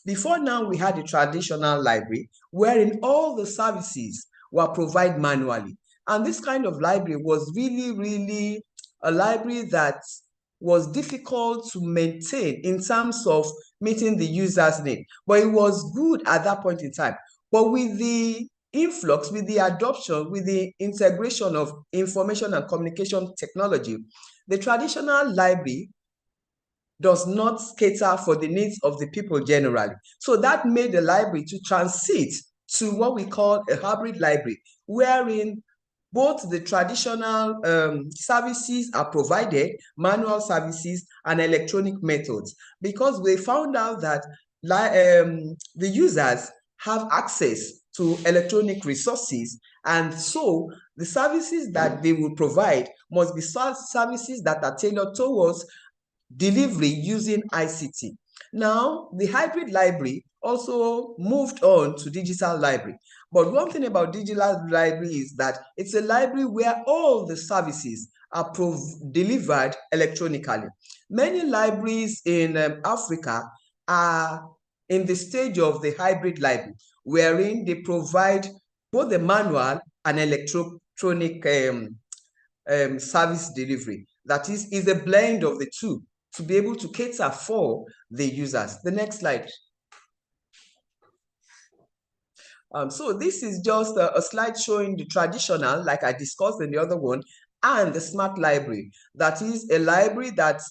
Before now, we had a traditional library wherein all the services were provided manually. And this kind of library was really, really a library that was difficult to maintain in terms of meeting the user's need. But it was good at that point in time. But with the influx, with the adoption, with the integration of information and communication technology, the traditional library does not cater for the needs of the people generally. So that made the library to transit to what we call a hybrid library, wherein both the traditional services are provided, manual services and electronic methods, because we found out that the users have access to electronic resources, and so the services that they will provide must be services that are tailored towards delivery using ICT. Now, the hybrid library also moved on to digital library. But one thing about digital library is that it's a library where all the services are delivered electronically. Many libraries in Africa are in the stage of the hybrid library, wherein they provide both the manual and electronic service delivery. That is a blend of the two to be able to cater for the users. The next slide. So this is just a slide showing the traditional, like I discussed in the other one, and the smart library. That is a library that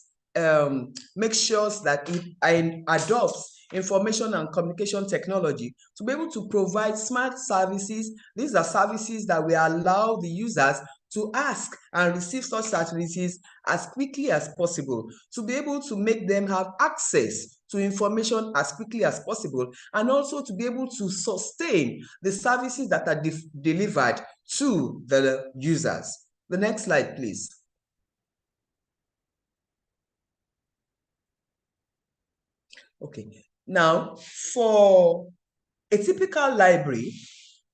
makes sure that it adopts information and communication technology to be able to provide smart services. These are services that will allow the users to ask and receive such services as quickly as possible, to be able to make them have access to information as quickly as possible, and also to be able to sustain the services that are delivered to the users. The next slide, please. Okay, now for a typical library,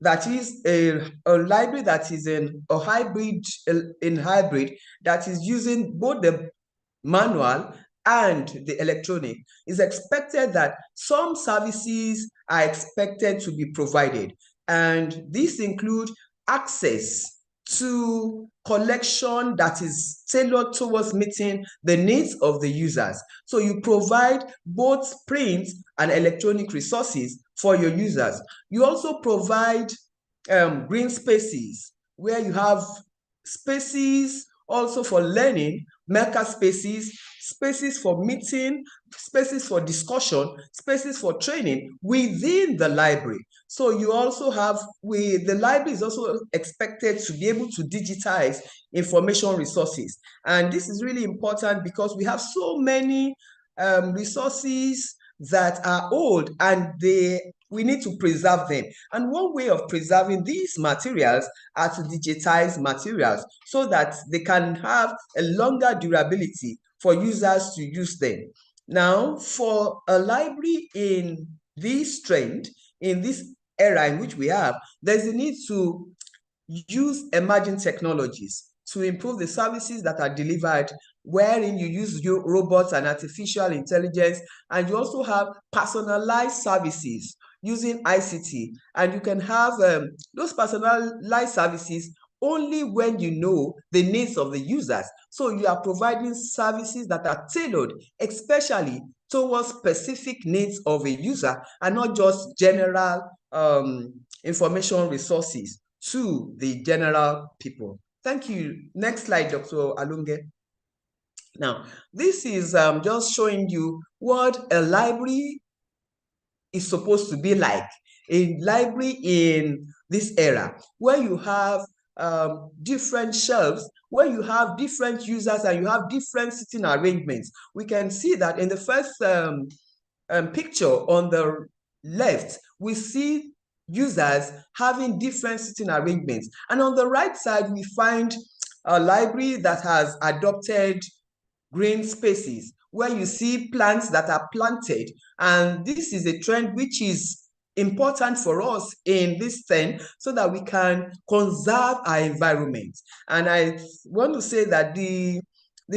that is a library that is in hybrid that is using both the manual and the electronic, is expected that some services are expected to be provided, and these include access to collection that is tailored towards meeting the needs of the users. So you provide both print and electronic resources for your users. You also provide green spaces where you have spaces also for learning, maker spaces, spaces for meeting, spaces for discussion, spaces for training within the library. So you also have, the library is also expected to be able to digitize information resources. And this is really important because we have so many resources that are old, and we need to preserve them. And one way of preserving these materials are to digitize materials so that they can have a longer durability for users to use them. Now, for a library in this trend, in this era in which we have, there's a need to use emerging technologies to improve the services that are delivered, wherein you use robots and artificial intelligence, and you also have personalized services using ICT, and you can have those personalized services only when you know the needs of the users. So you are providing services that are tailored especially towards specific needs of a user, and not just general information resources to the general people. Thank you. Next slide, Dr. Alunge. Now, this is just showing you what a library is supposed to be like. A library in this era, where you have different shelves, where you have different users and you have different sitting arrangements. We can see that in the first picture on the left, we see users having different sitting arrangements. And on the right side, we find a library that has adopted green spaces, where you see plants that are planted. And this is a trend which is important for us in this trend, so that we can conserve our environment. And I want to say that the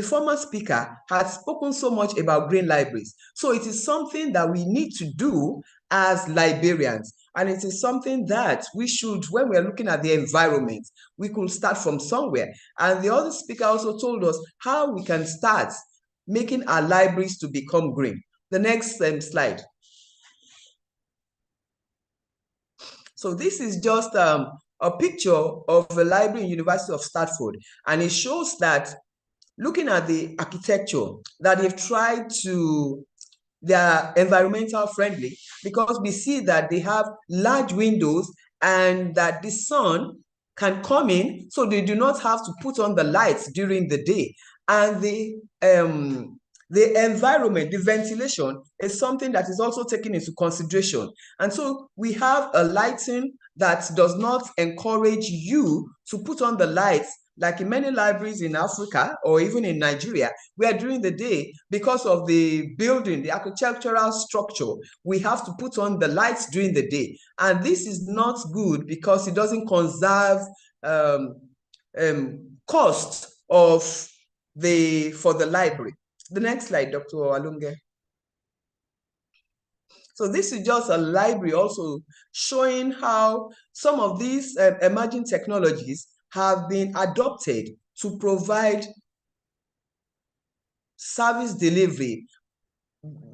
former speaker has spoken so much about green libraries. So it is something that we need to do as librarians. And it is something that we should, when we're looking at the environment, we could start from somewhere. And the other speaker also told us how we can start making our libraries to become green. The next slide. So this is just a picture of a library in University of Stratford, and it shows that, looking at the architecture, that they've tried to, they're environmental friendly, because we see that they have large windows and that the sun can come in, so they do not have to put on the lights during the day. And the environment, the ventilation, is something that is also taken into consideration. And so we have a lighting that does not encourage you to put on the lights, like in many libraries in Africa or even in Nigeria, where during the day, because of the building, the architectural structure, we have to put on the lights during the day. And this is not good, because it doesn't conserve cost for the library. The next slide, Dr. Alunge. So this is just a library also showing how some of these emerging technologies have been adopted to provide service delivery,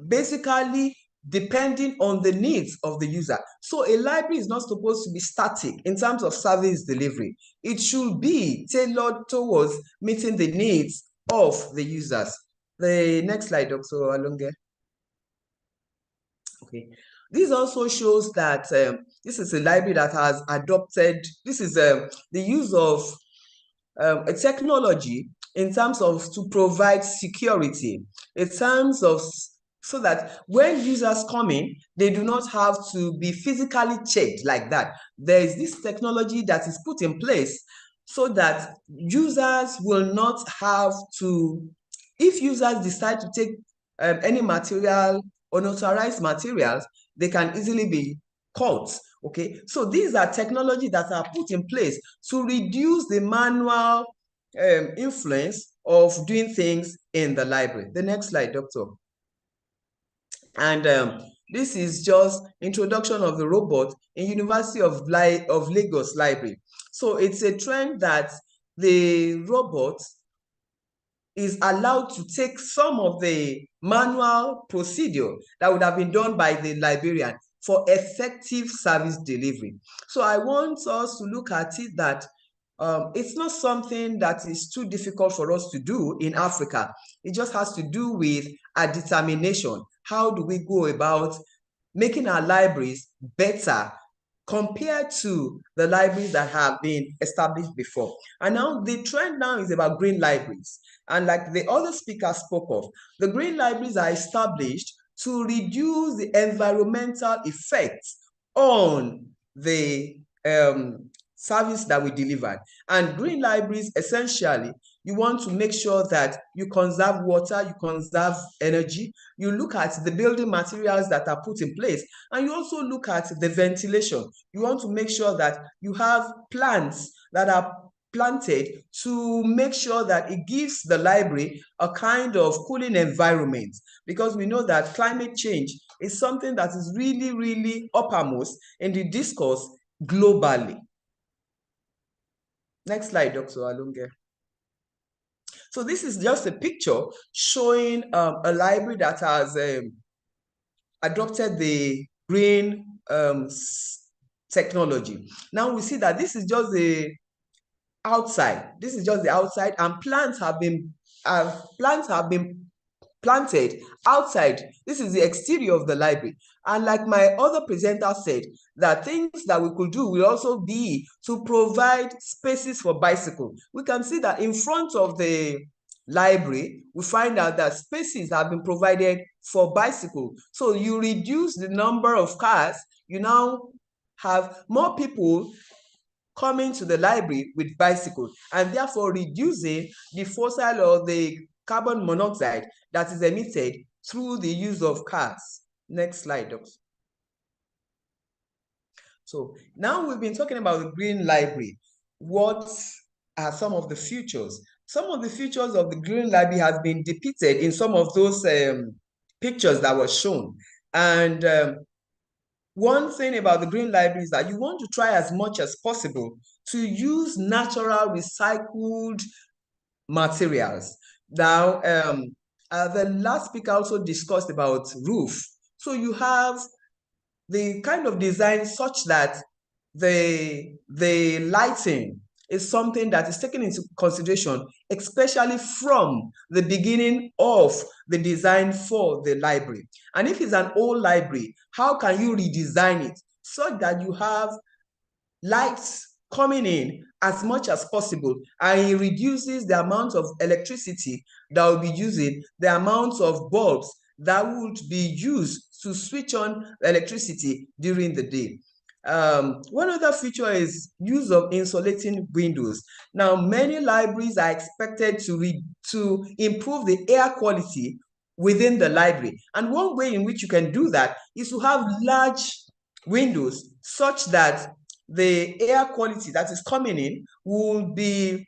basically depending on the needs of the user. So a library is not supposed to be static in terms of service delivery. It should be tailored towards meeting the needs of the users. The next slide, Dr. Alonge. Okay. This also shows that this is a library that has adopted, this is the use of a technology in terms of to provide security, in terms of so that when users come in, they do not have to be physically checked like that. There is this technology that is put in place so that users will not have to, if users decide to take any material, unauthorized materials, they can easily be caught. Okay, so these are technology that are put in place to reduce the manual influence of doing things in the library. The next slide, Doctor. And this is just introduction of the robot in University of Lagos Library. So it's a trend that the robot is allowed to take some of the manual procedure that would have been done by the librarian for effective service delivery. So I want us to look at it that it's not something that is too difficult for us to do in Africa. It just has to do with a determination. How do we go about making our libraries better compared to the libraries that have been established before? And now the trend now is about green libraries. And like the other speaker spoke of, the green libraries are established to reduce the environmental effects on the service that we delivered. And green libraries, essentially, you want to make sure that you conserve water, you conserve energy, you look at the building materials that are put in place, and you also look at the ventilation. You want to make sure that you have plants that are planted to make sure that it gives the library a kind of cooling environment, because we know that climate change is something that is really, really uppermost in the discourse globally. Next slide, Dr. Alunge. So this is just a picture showing a library that has adopted the green technology. Now we see that this is just the outside. This is just the outside, and plants have been planted outside. This is the exterior of the library. And like my other presenter said, that things that we could do will also be to provide spaces for bicycles. We can see that in front of the library, we find out that spaces have been provided for bicycles. So you reduce the number of cars, you now have more people coming to the library with bicycles, and therefore reducing the fossil or the carbon monoxide that is emitted through the use of cars. Next slide, Doctor. So now we've been talking about the green library. What are some of the features? Some of the features of the green library has been depicted in some of those pictures that were shown. And one thing about the green library is that you want to try as much as possible to use natural recycled materials. Now, the last speaker also discussed about roof. So you have the kind of design such that the lighting is something that is taken into consideration, especially from the beginning of the design for the library. And if it's an old library, how can you redesign it so that you have lights coming in as much as possible, and it reduces the amount of electricity that will be using, the amount of bulbs that would be used to switch on electricity during the day. One other feature is use of insulating windows. Now, many libraries are expected to improve the air quality within the library. And one way in which you can do that is to have large windows such that the air quality that is coming in will be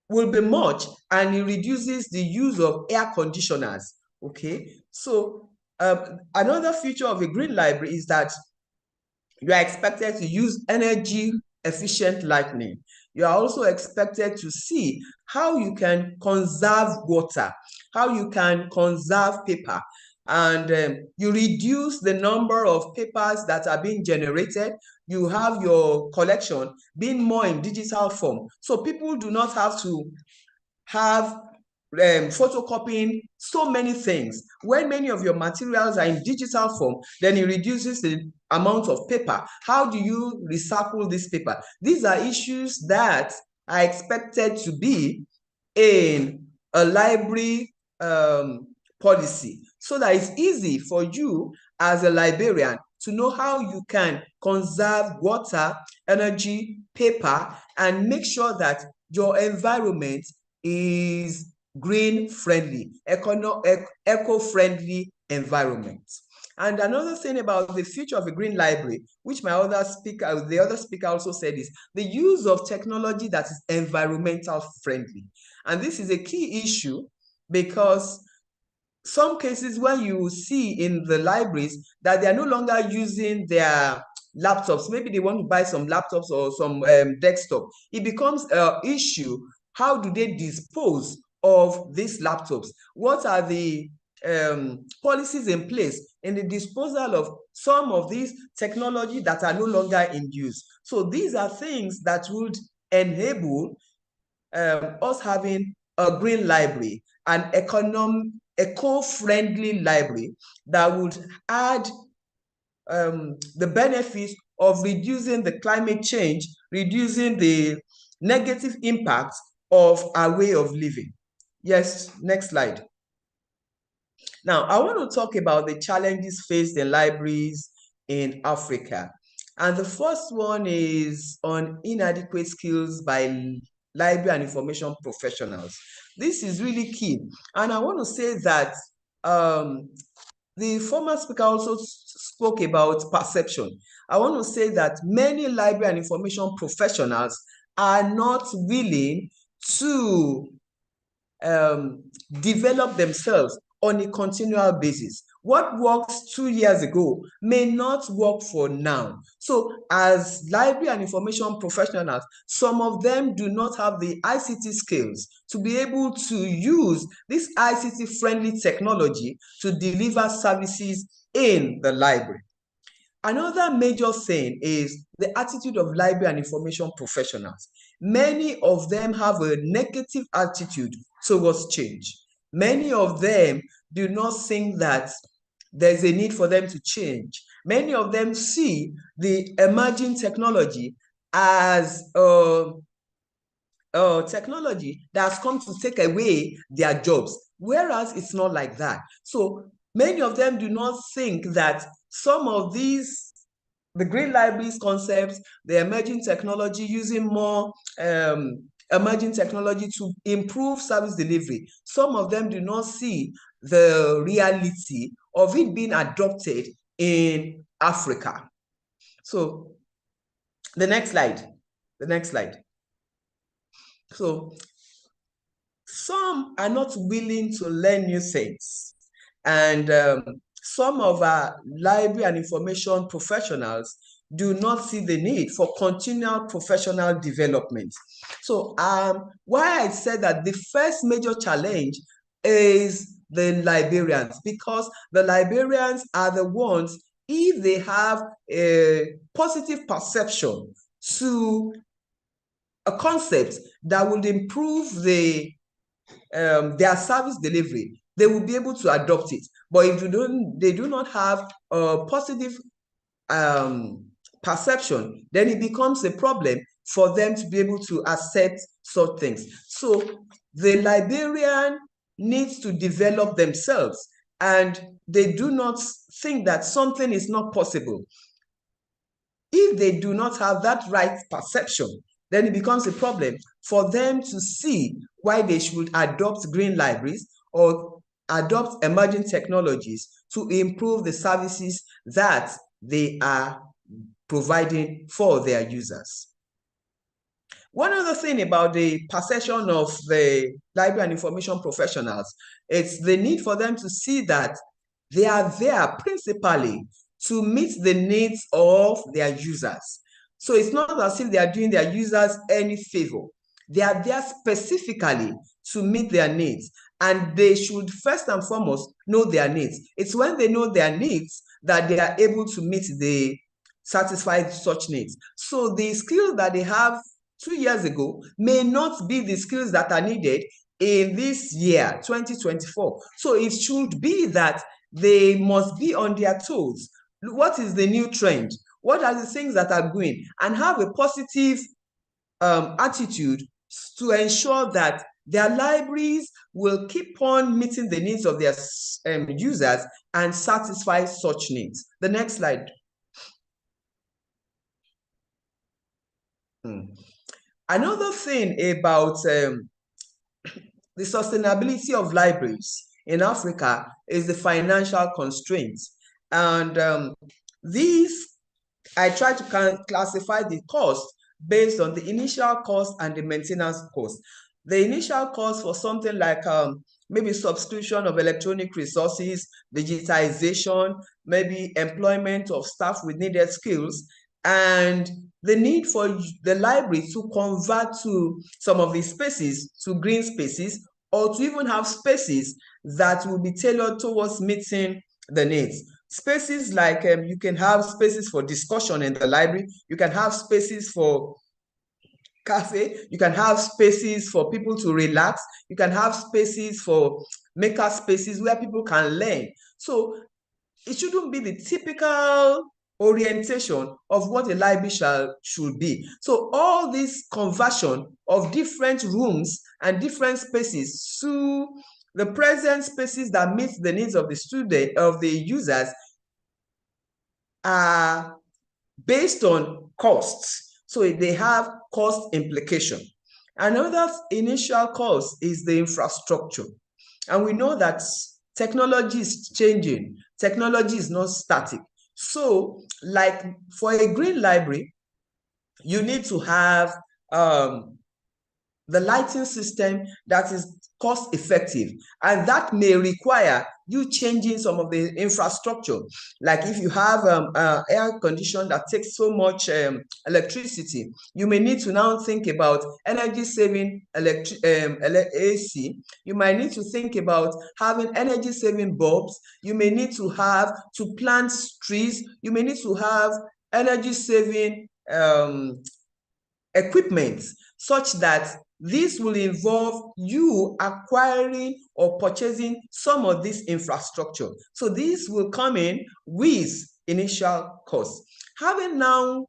much, and it reduces the use of air conditioners. Okay, so Another feature of a green library is that you are expected to use energy efficient lighting. You are also expected to see how you can conserve water, how you can conserve paper, and you reduce the number of papers that are being generated. You have your collection being more in digital form. So people do not have to have photocopying so many things. When many of your materials are in digital form, then it reduces the amount of paper. How do you recycle this paper? These are issues that are expected to be in a library policy, so that it's easy for you as a librarian to know how you can conserve water, energy, paper, and make sure that your environment is green friendly, eco-friendly environment. And another thing about the future of a green library, which the other speaker also said, is the use of technology that is environmental friendly. And this is a key issue, because some cases when you see in the libraries that they are no longer using their laptops, maybe they want to buy some laptops or some desktop, it becomes an issue. How do they dispose of these laptops? What are the policies in place in the disposal of some of these technology that are no longer in use? So these are things that would enable us having a green library, an eco-friendly library that would add the benefits of reducing the climate change, reducing the negative impact of our way of living. Yes, next slide. Now, I want to talk about the challenges faced in libraries in Africa. And the first one is on inadequate skills by library and information professionals. This is really key. And I want to say that the former speaker also spoke about perception. I want to say that many library and information professionals are not willing to develop themselves on a continual basis. What works 2 years ago may not work for now. So as library and information professionals, some of them do not have the ICT skills to be able to use this ICT friendly technology to deliver services in the library. Another major thing is the attitude of library and information professionals. Many of them have a negative attitude towards change. Many of them do not think that there's a need for them to change. Many of them see the emerging technology as a technology that's come to take away their jobs, whereas it's not like that. So many of them do not think that some of these, the green libraries concepts, the emerging technology, using more emerging technology to improve service delivery, some of them do not see the reality of it being adopted in Africa. So the next slide. So some are not willing to learn new things, and some of our library and information professionals do not see the need for continual professional development. So why I said that the first major challenge is the librarians, because the librarians are the ones, if they have a positive perception to a concept that would improve their service delivery, they will be able to adopt it. But if they do not have a positive perception, then it becomes a problem for them to be able to accept such things. So the librarian needs to develop themselves, and they do not think that something is not possible. If they do not have that right perception, then it becomes a problem for them to see why they should adopt green libraries or adopt emerging technologies to improve the services that they are providing for their users. One other thing about the perception of the library and information professionals, it's the need for them to see that They are there principally to meet the needs of their users. So it's not as if they are doing their users any favor. They are there specifically to meet their needs, and they should first and foremost know their needs. It's when they know their needs that they are able to satisfy such needs. So the skills that they have 2 years ago may not be the skills that are needed in this year, 2024. So it should be that they must be on their toes. What is the new trend? What are the things that are going? And have a positive attitude to ensure that their libraries will keep on meeting the needs of their users and satisfy such needs. The next slide. Another thing about the sustainability of libraries in Africa is the financial constraints. And these, I try to classify the cost based on the initial cost and the maintenance cost. The initial cost for something like maybe subscription of electronic resources, digitization, maybe employment of staff with needed skills, and the need for the library to convert to some of these spaces to green spaces, or to even have spaces that will be tailored towards meeting the needs. Spaces like you can have spaces for discussion in the library, you can have spaces for cafe, you can have spaces for people to relax, you can have spaces for maker spaces where people can learn. So it shouldn't be the typical orientation of what a library should be. So all this conversion of different rooms and different spaces to the present spaces that meet the needs of the student, of the users, are based on costs. So they have cost implication. Another initial cost is the infrastructure. And we know that technology is changing. Technology is not static. So like for a green library, you need to have the lighting system that is cost effective, and that may require you changing some of the infrastructure. Like if you have air condition that takes so much electricity, you may need to now think about energy saving AC. You might need to think about having energy saving bulbs. You may need to have to plant trees. You may need to have energy saving equipment, such that this will involve you acquiring or purchasing some of this infrastructure. So this will come in with initial costs. Having now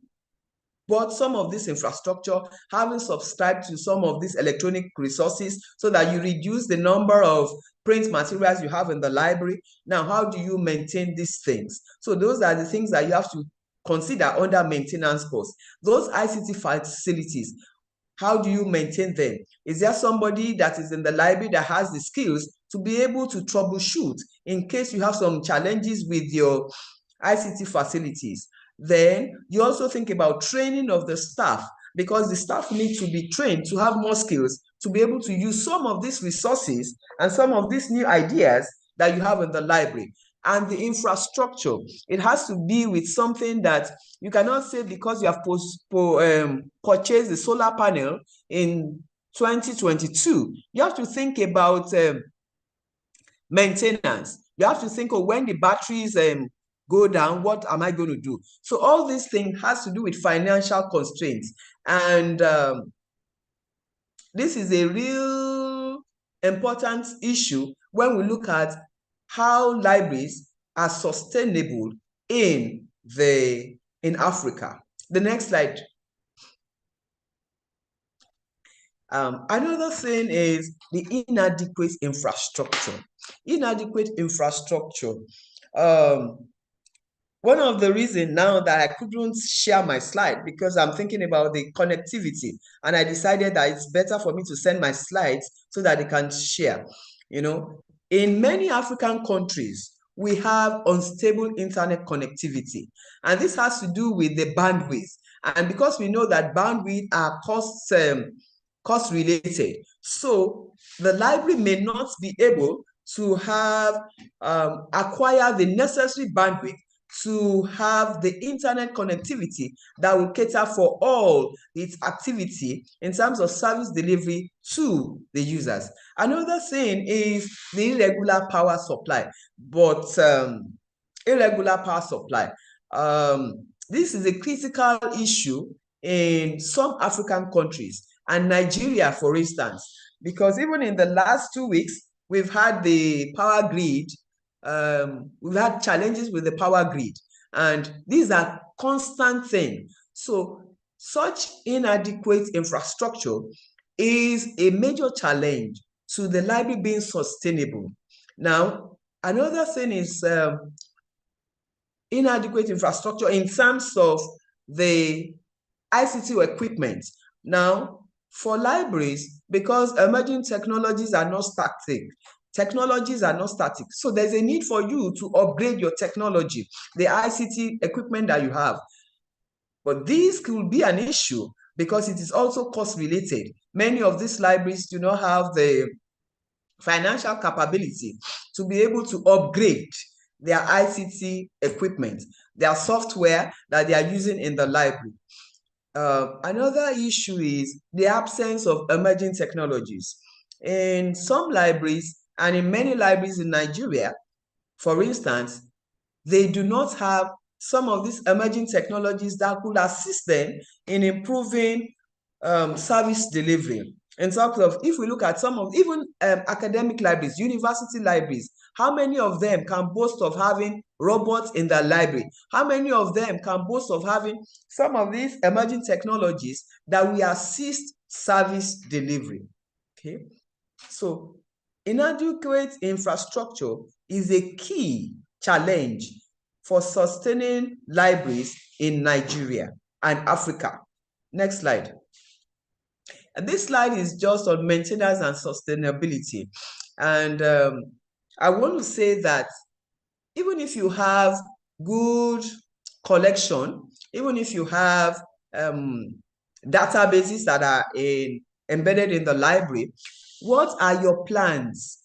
bought some of this infrastructure, having subscribed to some of these electronic resources so that you reduce the number of print materials you have in the library. Now, how do you maintain these things? So those are the things that you have to consider under maintenance costs. Those ICT facilities, how do you maintain them? Is there somebody that is in the library that has the skills to be able to troubleshoot in case you have some challenges with your ICT facilities? Then you also think about training of the staff, because the staff need to be trained to have more skills to be able to use some of these resources and some of these new ideas that you have in the library. And the infrastructure, it has to be with something that you cannot say because you have purchased the solar panel in 2022. You have to think about maintenance. You have to think of when the batteries go down, what am I going to do? So all these things has to do with financial constraints. And this is a real important issue when we look at how libraries are sustainable in Africa. The next slide. Another thing is the inadequate infrastructure. Inadequate infrastructure. One of the reasons now that I couldn't share my slide, because I'm thinking about the connectivity, and I decided that it's better for me to send my slides so that they can share. You know, in many African countries, we have unstable internet connectivity, and this has to do with the bandwidth. And because we know that bandwidth are cost related, so the library may not be able to have acquire the necessary bandwidth to have the internet connectivity that will cater for all its activity in terms of service delivery to the users. Another thing is the irregular power supply, but irregular power supply. This is a critical issue in some African countries and Nigeria, for instance, because even in the last 2 weeks, we've had the power grid. We've had challenges with the power grid, and these are constant things. So such inadequate infrastructure is a major challenge to the library being sustainable. Now, another thing is inadequate infrastructure in terms of the ICT equipment. Now, for libraries, because emerging technologies are not static, so there's a need for you to upgrade your technology, the ICT equipment that you have. But this could be an issue because it is also cost related. Many of these libraries do not have the financial capability to be able to upgrade their ICT equipment, their software that they are using in the library. Another issue is the absence of emerging technologies. In some libraries and in many libraries in Nigeria, for instance, they do not have some of these emerging technologies that could assist them in improving service delivery. In terms of, if we look at some of even academic libraries, university libraries, how many of them can boast of having robots in their library? How many of them can boast of having some of these emerging technologies that will assist service delivery? Okay, so inadequate infrastructure is a key challenge for sustaining libraries in Nigeria and Africa. Next slide. And this slide is just on maintenance and sustainability. And I want to say that even if you have good collection, even if you have databases that are embedded in the library, what are your plans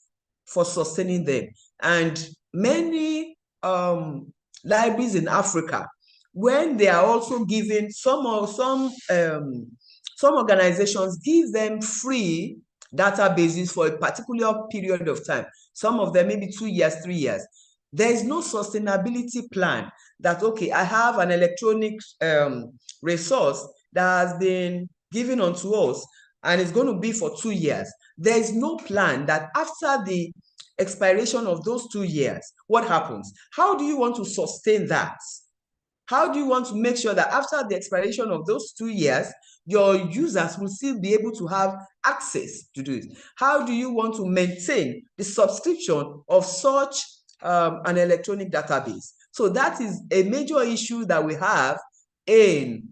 for sustaining them? And many libraries in Africa, when they are also given some organizations give them free databases for a particular period of time. Some of them maybe 2 years, 3 years. There is no sustainability plan that, okay, I have an electronic resource that has been given unto us and it's going to be for 2 years. There is no plan that after the expiration of those 2 years, what happens? How do you want to sustain that? How do you want to make sure that after the expiration of those 2 years, your users will still be able to have access to do it? How do you want to maintain the subscription of such an electronic database? So that is a major issue that we have in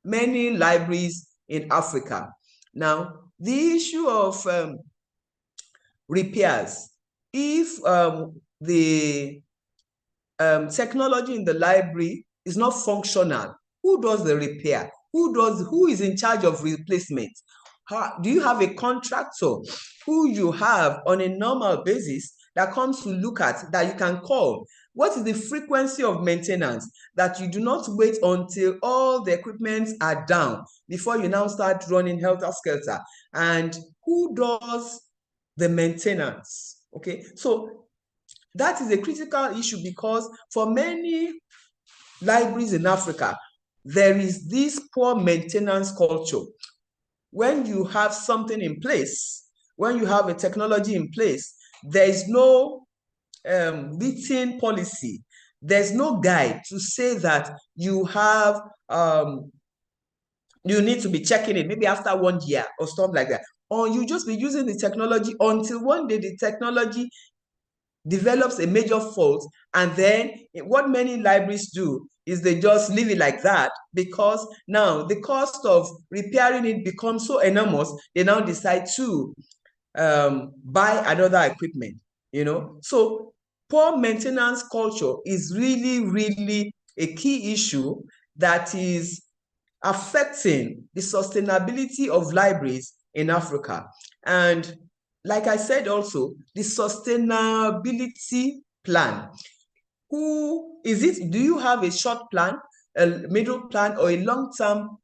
many libraries in Africa. Now, the issue of repairs, if the technology in the library is not functional, who does the repair? Who is in charge of replacement? Do you have a contractor who you have on a normal basis that comes to look at, that you can call? What is the frequency of maintenance, that you do not wait until all the equipment are down before you now start running helter-skelter? And who does the maintenance? Okay, so that is a critical issue because for many libraries in Africa, there is this poor maintenance culture. When you have something in place, when you have a technology in place, there is no written policy. There's no guide to say that you have, you need to be checking it maybe after 1 year or stuff like that. Or you just be using the technology until one day the technology develops a major fault, and then what many libraries do is they just leave it like that, because now the cost of repairing it becomes so enormous, they now decide to buy another equipment, you know. So poor maintenance culture is really, really a key issue that is affecting the sustainability of libraries in Africa. And like I said also, the sustainability plan. Who is it? Do you have a short plan, a middle plan, or a long-term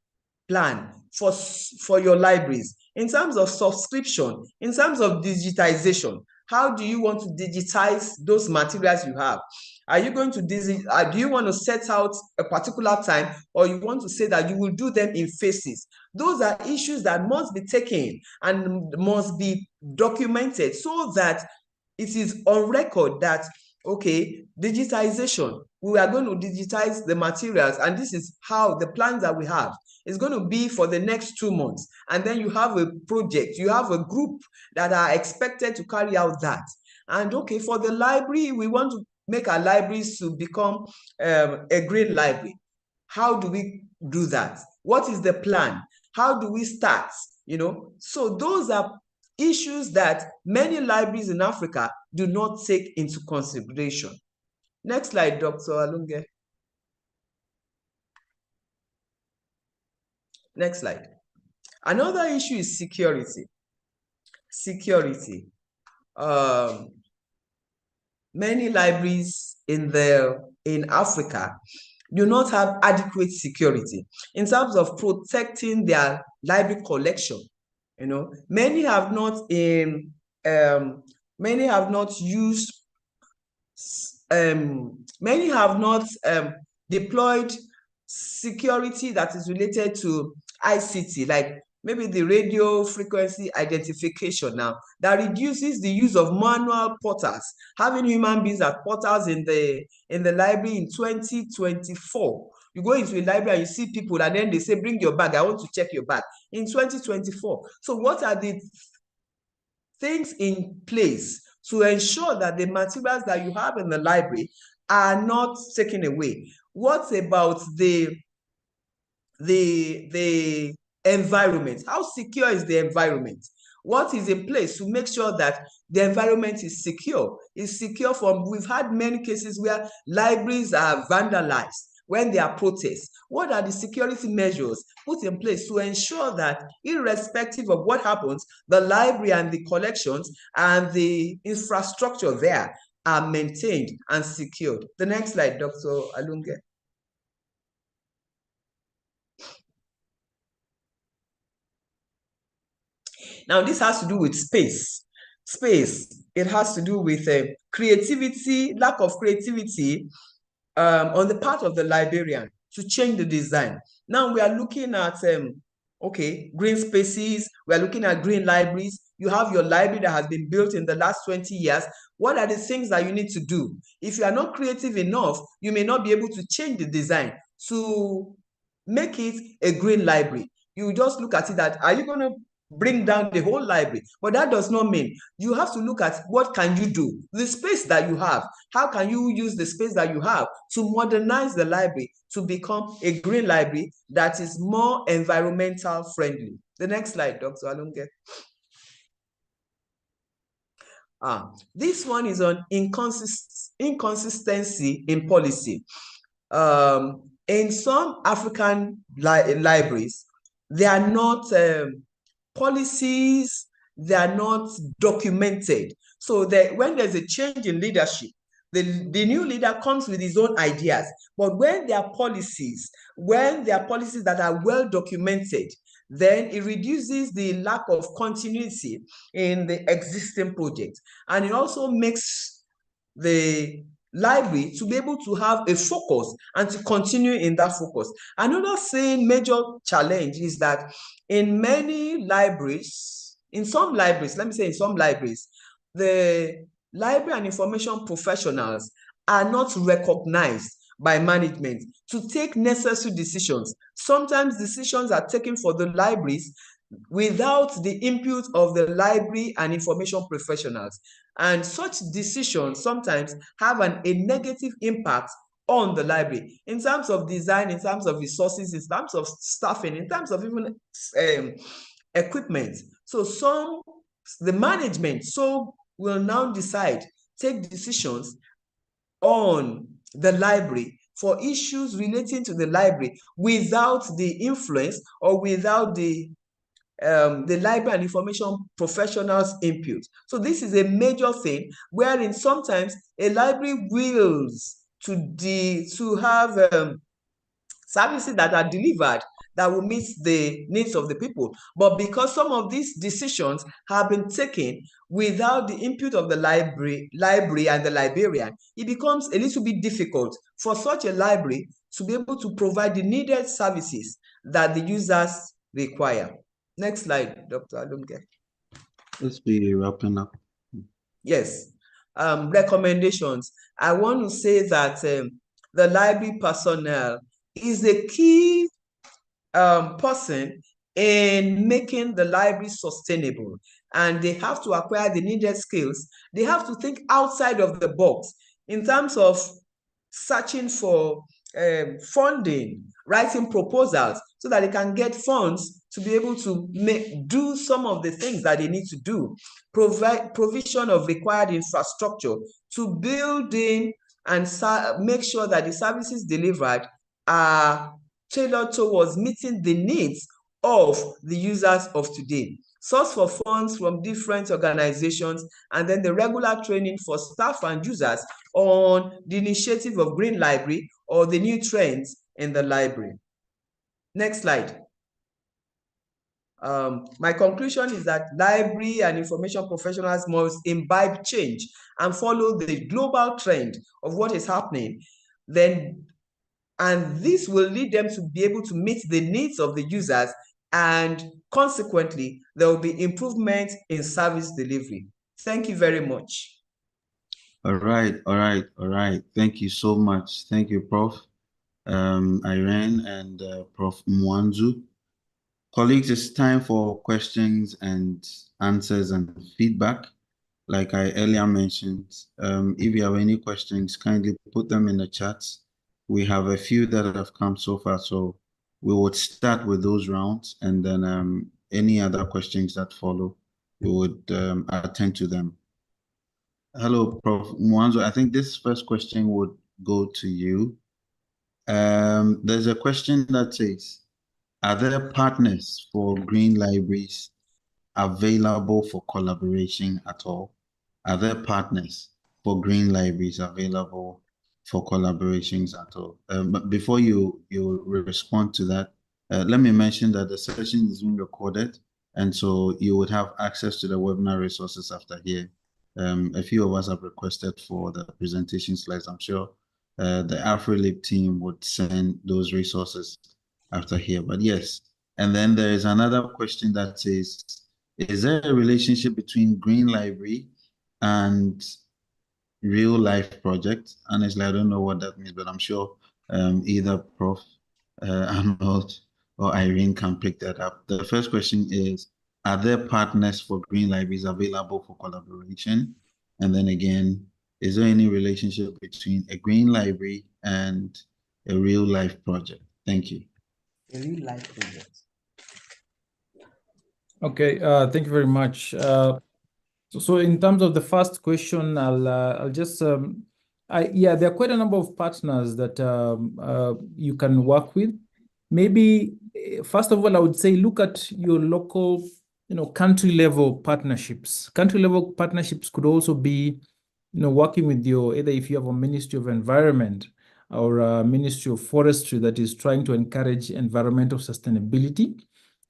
plan for your libraries in terms of subscription, in terms of digitization? How do you want to digitize those materials you have? Are you going to do you want to set out a particular time, or you want to say that you will do them in phases? Those are issues that must be taken and must be documented so that it is on record that, okay, digitization, we are going to digitize the materials, and this is how the plans that we have is going to be for the next 2 months. And then you have a project, you have a group that are expected to carry out that. And okay, for the library, we want to make our libraries to become a green library. How do we do that? What is the plan? How do we start? You know, so those are issues that many libraries in Africa do not take into consideration. Next slide, Dr. Alunge. Next slide. Another issue is security. Security. Many libraries in Africa do not have adequate security in terms of protecting their library collection. You know, many have not deployed security that is related to ICT, like maybe the radio frequency identification now, that reduces the use of manual portals, having human beings as portals in the library in 2024. You go into a library and you see people, and then they say, bring your bag, I want to check your bag, in 2024. So what are the things in place to ensure that the materials that you have in the library are not taken away? What about the environment? How secure is the environment? What is in place to make sure that the environment is secure? It's secure from, we've had many cases where libraries are vandalized when there are protests. What are the security measures put in place to ensure that, irrespective of what happens, the library and the collections and the infrastructure there are maintained and secured? The next slide, Dr. Alunge. Now, this has to do with space. It has to do with creativity, lack of creativity on the part of the librarian to change the design. Now we are looking at, okay, green spaces. We are looking at green libraries. You have your library that has been built in the last 20 years. What are the things that you need to do? If you are not creative enough, you may not be able to change the design to make it a green library. You just look at it that, are you going to bring down the whole library? But that does not mean. You have to look at what can you do, the space that you have. How can you use the space that you have to modernize the library to become a green library that is more environmental friendly? The next slide, Dr. Alunge. This one is on inconsistency in policy. In some African libraries, they are not policies, they are not documented. So that when there's a change in leadership, the new leader comes with his own ideas. But when there are policies that are well documented, then it reduces the lack of continuity in the existing project. And it also makes the library to be able to have a focus and to continue in that focus. Another major challenge is that in many libraries, in some libraries, the library and information professionals are not recognized by management to take necessary decisions. Sometimes decisions are taken for the libraries without the input of the library and information professionals. And such decisions sometimes have a negative impact on the library in terms of design, in terms of resources, in terms of staffing, in terms of even equipment. So the management will now take decisions on the library for issues relating to the library without the influence or without the the library and information professionals' input. So this is a major thing wherein sometimes a library wills to have services that are delivered that will meet the needs of the people. But because some of these decisions have been taken without the input of the library and the librarian, it becomes a little bit difficult for such a library to be able to provide the needed services that the users require. Next slide, Dr. Alunke. Let's be wrapping up. Yes. Recommendations. I want to say that the library personnel is a key person in making the library sustainable, and they have to acquire the needed skills. They have to think outside of the box in terms of searching for funding, writing proposals so that they can get funds to be able to do some of the things that they need to do, provide provision of required infrastructure to build in and make sure that the services delivered are tailored towards meeting the needs of the users of today. Source for funds from different organizations, and then the regular training for staff and users on the initiative of Green Library or the new trends in the library. Next slide. My conclusion is that library and information professionals must imbibe change and follow the global trend of what is happening. And this will lead them to be able to meet the needs of the users, and consequently, there will be improvement in service delivery. Thank you very much. All right. Thank you so much. Thank you, Prof. Irene and Prof. Mwanzu. Colleagues, it's time for questions and answers and feedback. Like I earlier mentioned, if you have any questions, kindly put them in the chat. We have a few that have come so far, so we would start with those rounds, and then any other questions that follow, we would attend to them. Hello, Prof. Mwanzo. I think this first question would go to you. There's a question that says, are there partners for green libraries available for collaboration at all? Are there partners for green libraries available for collaborations at all? But before you respond to that, let me mention that the session is being recorded, and so you would have access to the webinar resources after here. A few of us have requested for the presentation slides. I'm sure the Afrelib team would send those resources after here. But yes, and then there is another question that says, is there a relationship between Green Library and real life project? Honestly, I don't know what that means, but I'm sure either Prof. Arnold or Irene can pick that up. The first question is, are there partners for green libraries available for collaboration? And then again, is there any relationship between a green library and a real life project? Thank you. A real life project. Okay, thank you very much. So in terms of the first question, I'll just yeah, there are quite a number of partners that you can work with. Maybe first of all, I would say look at your local, country level partnerships. Country level partnerships could also be, working with either if you have a Ministry of Environment or a Ministry of Forestry that is trying to encourage environmental sustainability.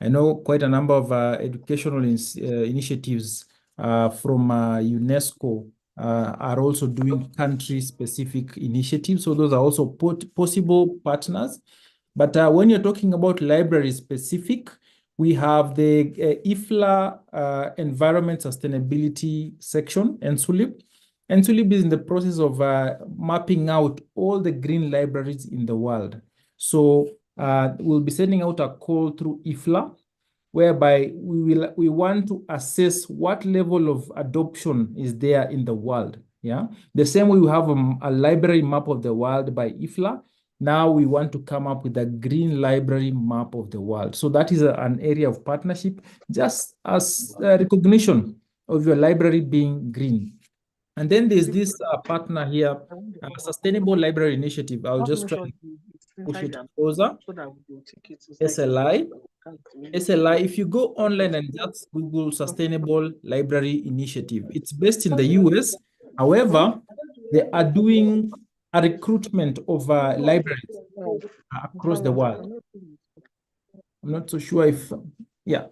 I know quite a number of educational initiatives from UNESCO are also doing country-specific initiatives. So those are also possible partners. But when you're talking about library-specific, we have the IFLA Environment Sustainability section, ENSULIB. ENSULIB is in the process of mapping out all the green libraries in the world. So we'll be sending out a call through IFLA, whereby we want to assess what level of adoption is there in the world. Yeah, the same way we have a library map of the world by IFLA. Now we want to come up with a green library map of the world. So that is an area of partnership, just as a recognition of your library being green. And then there's this partner here, Sustainable Library Initiative. I'll just try push it closer. So that we'll take it to SLI. SLI, if you go online and just Google Sustainable Library Initiative, it's based in the US. However, they are doing a recruitment of libraries across the world. I'm not so sure if, yeah.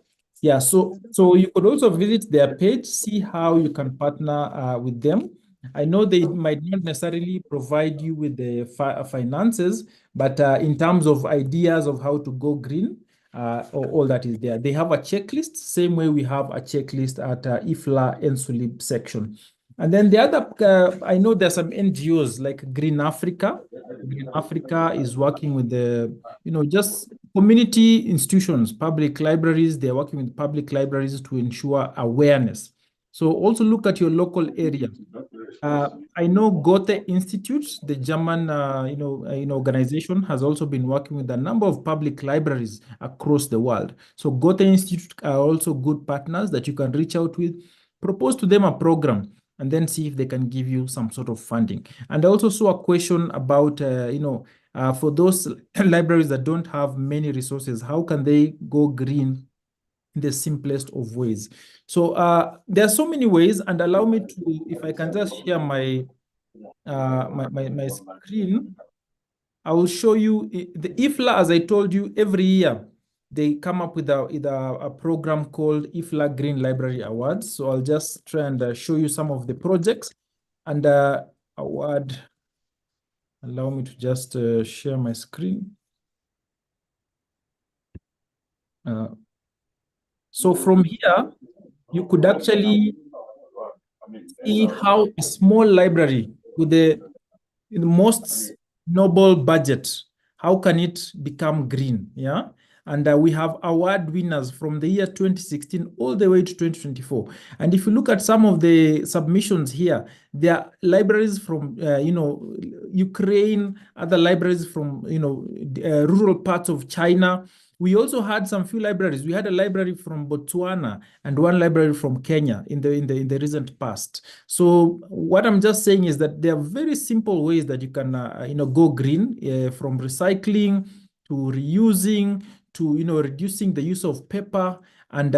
So you could also visit their page, see how you can partner with them. I know they might not necessarily provide you with the finances, but in terms of ideas of how to go green, all that is there. They have a checklist, same way we have a checklist at IFLA Afrelib section. And then the other, I know there's some NGOs like Green Africa. Green Africa is working with the, just community institutions, public libraries. They're working with public libraries to ensure awareness. So also look at your local area. I know Goethe Institute, the German organization, has also been working with a number of public libraries across the world. So Goethe Institute are also good partners that you can reach out with, propose to them a program, and then see if they can give you some sort of funding. And I also saw a question about, for those libraries that don't have many resources, how can they go green in the simplest of ways? So there are so many ways, and allow me to, if I can just share my my screen, I will show you the IFLA. As I told you, every year they come up with a program called IFLA Green Library Awards. So I'll just try and show you some of the projects and award. Allow me to just share my screen. So from here, you could actually see how a small library with the most noble budget, how can it become green? Yeah. And we have award winners from the year 2016 all the way to 2024. And if you look at some of the submissions here, there are libraries from, Ukraine, other libraries from, rural parts of China. We also had some few libraries. We had a library from Botswana and one library from Kenya in the recent past. So what I'm just saying is that there are very simple ways that you can go green, from recycling to reusing to reducing the use of paper, and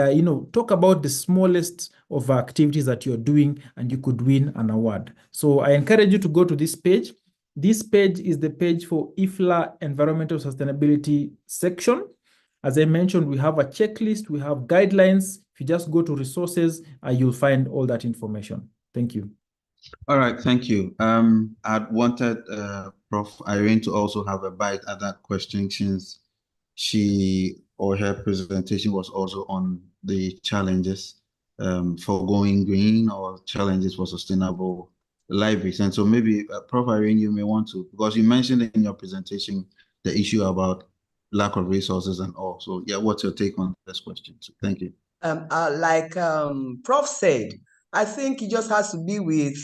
talk about the smallest of activities that you're doing, and you could win an award. So I encourage you to go to this page. This page is the page for IFLA Environmental Sustainability section. As I mentioned, we have a checklist, we have guidelines. If you just go to resources, you'll find all that information. Thank you. All right, thank you. I'd wanted Prof. Irene to also have a bite at that question, since she or her presentation was also on the challenges for going green or challenges for sustainable libraries. And so maybe Prof. Irene, you may want to, because you mentioned in your presentation the issue about lack of resources and all. So yeah, what's your take on this question? So thank you. Like Prof said, I think it just has to be with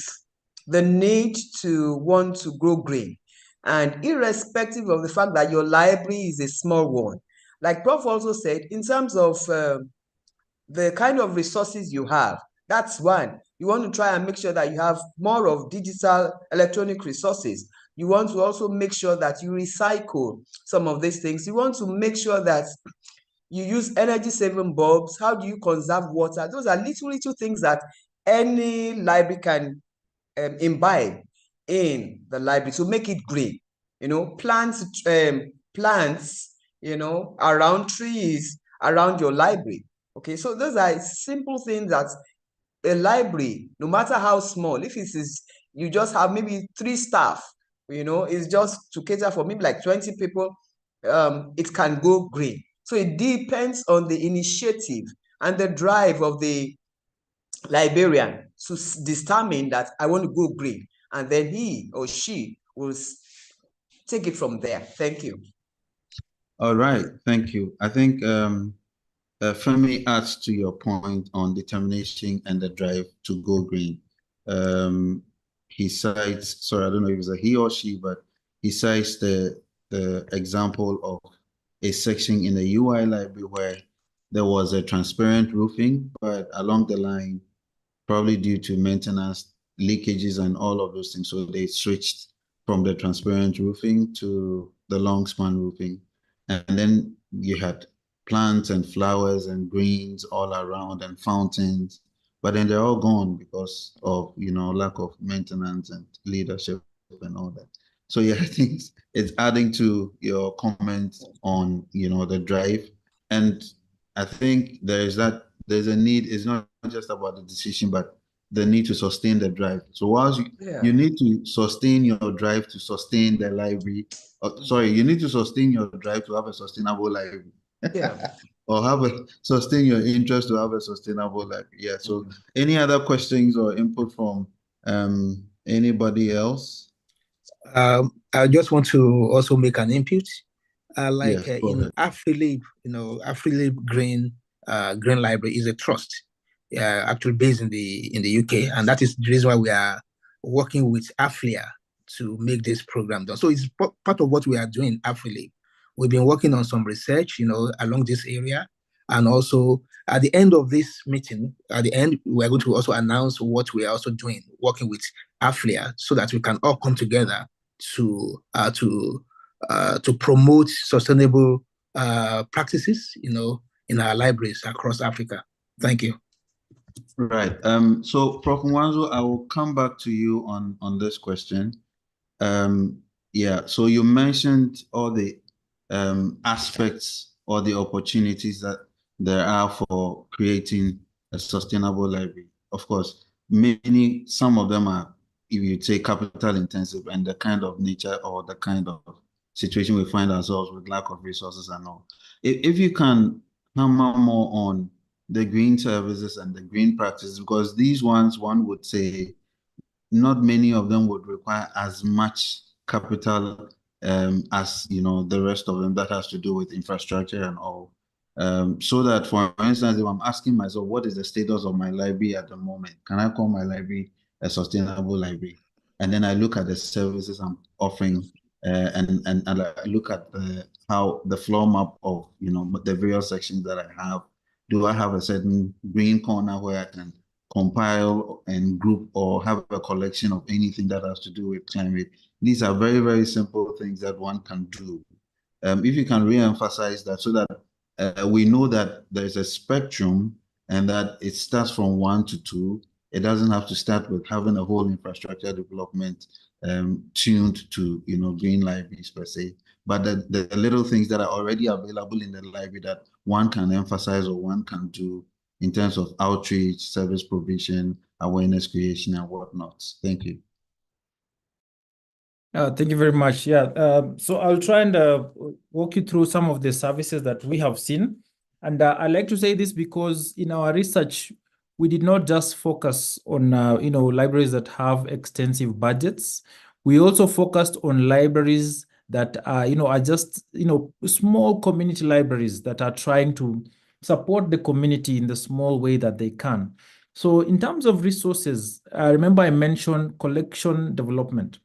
the need to want to grow green. And irrespective of the fact that your library is a small one, like Prof also said, in terms of the kind of resources you have, that's one. You want to try and make sure that you have more of digital electronic resources. You want to also make sure that you recycle some of these things. You want to make sure that you use energy-saving bulbs. How do you conserve water? Those are little things that any library can imbibe in the library to make it green. Plants, around trees, around your library. Okay, so those are simple things that a library, no matter how small, if it is, you just have maybe 3 staff, it's just to cater for maybe like 20 people, it can go green. So it depends on the initiative and the drive of the librarian to determine that I want to go green, and then he or she will take it from there. Thank you. All right, thank you. I think Femi adds to your point on determination and the drive to go green. He cites, sorry, I don't know if it's a he or she, but he cites the example of a section in the UI library where there was a transparent roofing, but along the line, probably due to maintenance, leakages and all of those things, so they switched from the transparent roofing to the long span roofing. And then you had plants and flowers and greens all around and fountains, but then they're all gone because of, lack of maintenance and leadership and all that. So yeah, I think it's adding to your comment on, the drive. And I think there's a need. It's not just about the decision, but the need to sustain the drive. So whilst you need to sustain your drive to sustain the library, you need to sustain your drive to have a sustainable library. Yeah. Or sustain your interest to have a sustainable library. Yeah. So any other questions or input from anybody else? I just want to also make an input. Yes, go In ahead. Afrelib, Afrelib Green Library is a trust, actually based in the UK, and that is the reason why we are working with Aflia to make this program done. So it's part of what we are doing. Afrelib, we've been working on some research, along this area, and also at the end of this meeting, we're going to also announce what we are also doing, working with Aflia, so that we can all come together to promote sustainable practices, in our libraries across Africa. Thank you. Right. So Prof. Nwanzo, I will come back to you on this question. Yeah. So you mentioned all the aspects or the opportunities that there are for creating a sustainable library. Of course, some of them are, if you say, capital intensive, and the kind of nature or the kind of situation we find ourselves with, lack of resources and all. If you can hammer more on the green services and the green practices, because these ones, one would say, not many of them would require as much capital as the rest of them that has to do with infrastructure and all. So that, for instance, if I'm asking myself, what is the status of my library at the moment? Can I call my library a sustainable library? And then I look at the services I'm offering, and I look at how the floor map of the various sections that I have. Do I have a certain green corner where I can compile and group or have a collection of anything that has to do with climate? These are very, very simple things that one can do. If you can re-emphasize that, so that we know that there's a spectrum and that it starts from 1 to 2. It doesn't have to start with having a whole infrastructure development tuned to green libraries per se, but the little things that are already available in the library that one can emphasize or one can do in terms of outreach, service provision, awareness creation, and whatnot. Thank you. Thank you very much. Yeah, so I'll try and walk you through some of the services that we have seen. And I like to say this because in our research, we did not just focus on libraries that have extensive budgets. We also focused on libraries that are just small community libraries that are trying to support the community in the small way that they can. So in terms of resources, I remember I mentioned collection development.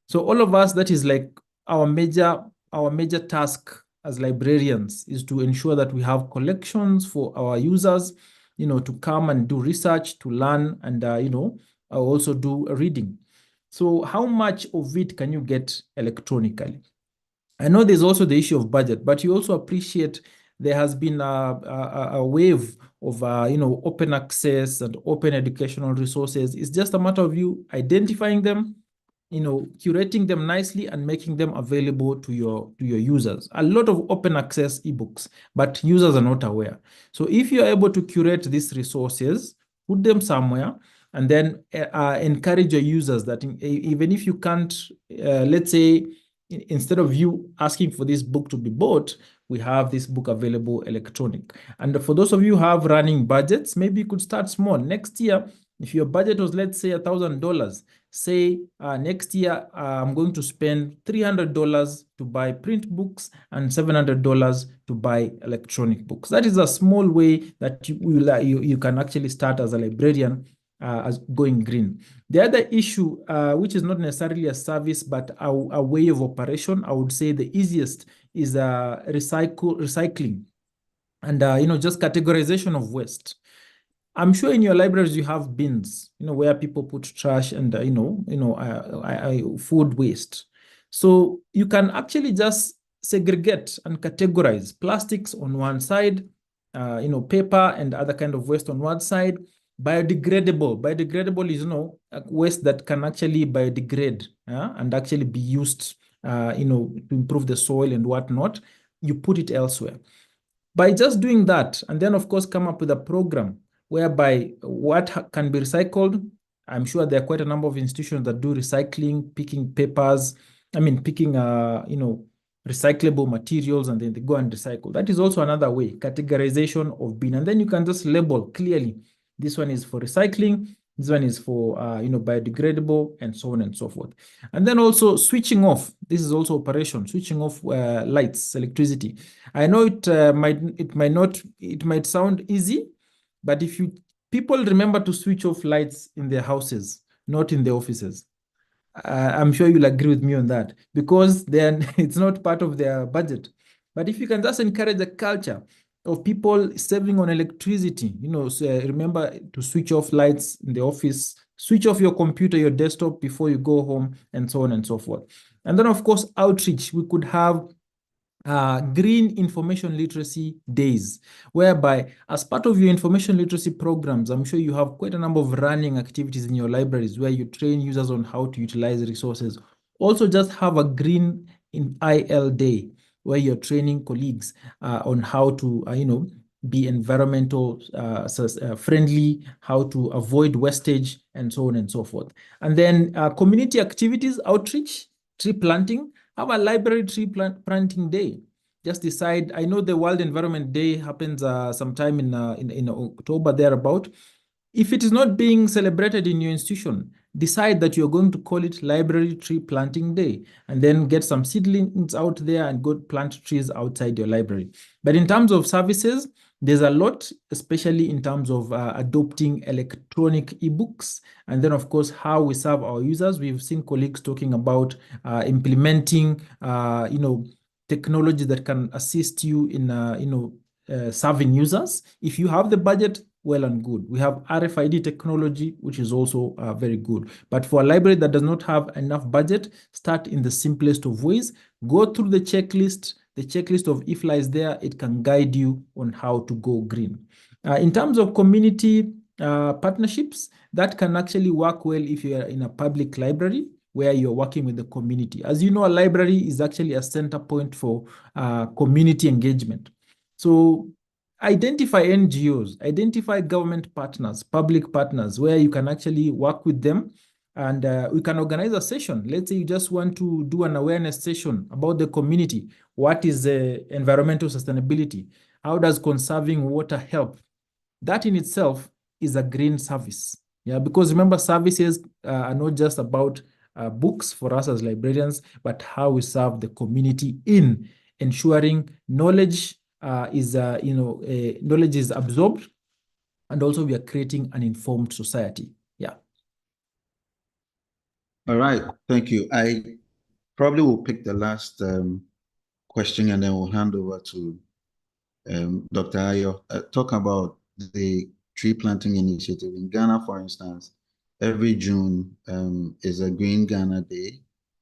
So all of us, that is like our major task as librarians, is to ensure that we have collections for our users, to come and do research, to learn, and also do reading. So how much of it can you get electronically? I know there's also the issue of budget, but you also appreciate there has been a wave of open access and open educational resources. It's just a matter of you identifying them, curating them nicely and making them available to your users. A lot of open access ebooks, but users are not aware. So if you're able to curate these resources, put them somewhere, and then encourage your users that even if you can't, let's say, instead of you asking for this book to be bought, we have this book available electronic. And for those of you who have running budgets, maybe you could start small. Next year, if your budget was, let's say, $1,000, say next year, I'm going to spend $300 to buy print books and $700 to buy electronic books. That is a small way that you can actually start as a librarian as going green. The other issue, which is not necessarily a service, but a way of operation, I would say the easiest is recycling and just categorization of waste. I'm sure in your libraries you have bins, where people put trash and food waste. So you can actually just segregate and categorize plastics on one side, paper and other kind of waste on one side. Biodegradable is, waste that can actually biodegrade and actually be used, to improve the soil and whatnot. You put it elsewhere. By just doing that, and then of course come up with a program whereby what can be recycled. I'm sure there are quite a number of institutions that do recycling, picking papers, picking recyclable materials, and then they go and recycle. That is also another way, categorization of bin. And then you can just label clearly, this one is for recycling, this one is for biodegradable, and so on and so forth. And then also switching off. This is also operation, switching off lights, electricity. I know it might sound easy, but if people remember to switch off lights in their houses, not in the offices. I'm sure you'll agree with me on that, because then it's not part of their budget. But if you can just encourage the culture of people saving on electricity, so remember to switch off lights in the office, switch off your computer, your desktop before you go home, and so on and so forth. And then, of course, outreach. We could have green information literacy days, whereby as part of your information literacy programs, I'm sure you have quite a number of running activities in your libraries where you train users on how to utilize resources. Also just have a green in IL day where you're training colleagues on how to, be environmental friendly, how to avoid wastage, and so on and so forth. And then community activities, outreach, tree planting. Have a library tree planting day. Just decide. I know the World Environment Day happens sometime in October thereabout. If it is not being celebrated in your institution, decide that you're going to call it Library Tree Planting Day, and then get some seedlings out there and go plant trees outside your library. But in terms of services, there's a lot, especially in terms of adopting electronic ebooks, and then of course how we serve our users. We've seen colleagues talking about implementing, technology that can assist you in, serving users. If you have the budget, well and good. We have RFID technology, which is also very good. But for a library that does not have enough budget, start in the simplest of ways. Go through the checklist. The checklist of IFLA is there. It can guide you on how to go green. In terms of community partnerships, that can actually work well if you are in a public library where you're working with the community. As you know, a library is actually a center point for community engagement. So identify NGOs, identify government partners, public partners, where you can actually work with them, and we can organize a session. Let's say you just want to do an awareness session about the community. What is environmental sustainability? How does conserving water help? That in itself is a green service. Yeah, because remember, services are not just about books for us as librarians, but how we serve the community in ensuring knowledge knowledge is absorbed, and also we are creating an informed society. Yeah. All right, thank you. I probably will pick the last question, and then we'll hand over to Dr. Ayo. Talk about the tree planting initiative in Ghana, for instance. Every June is a Green Ghana Day,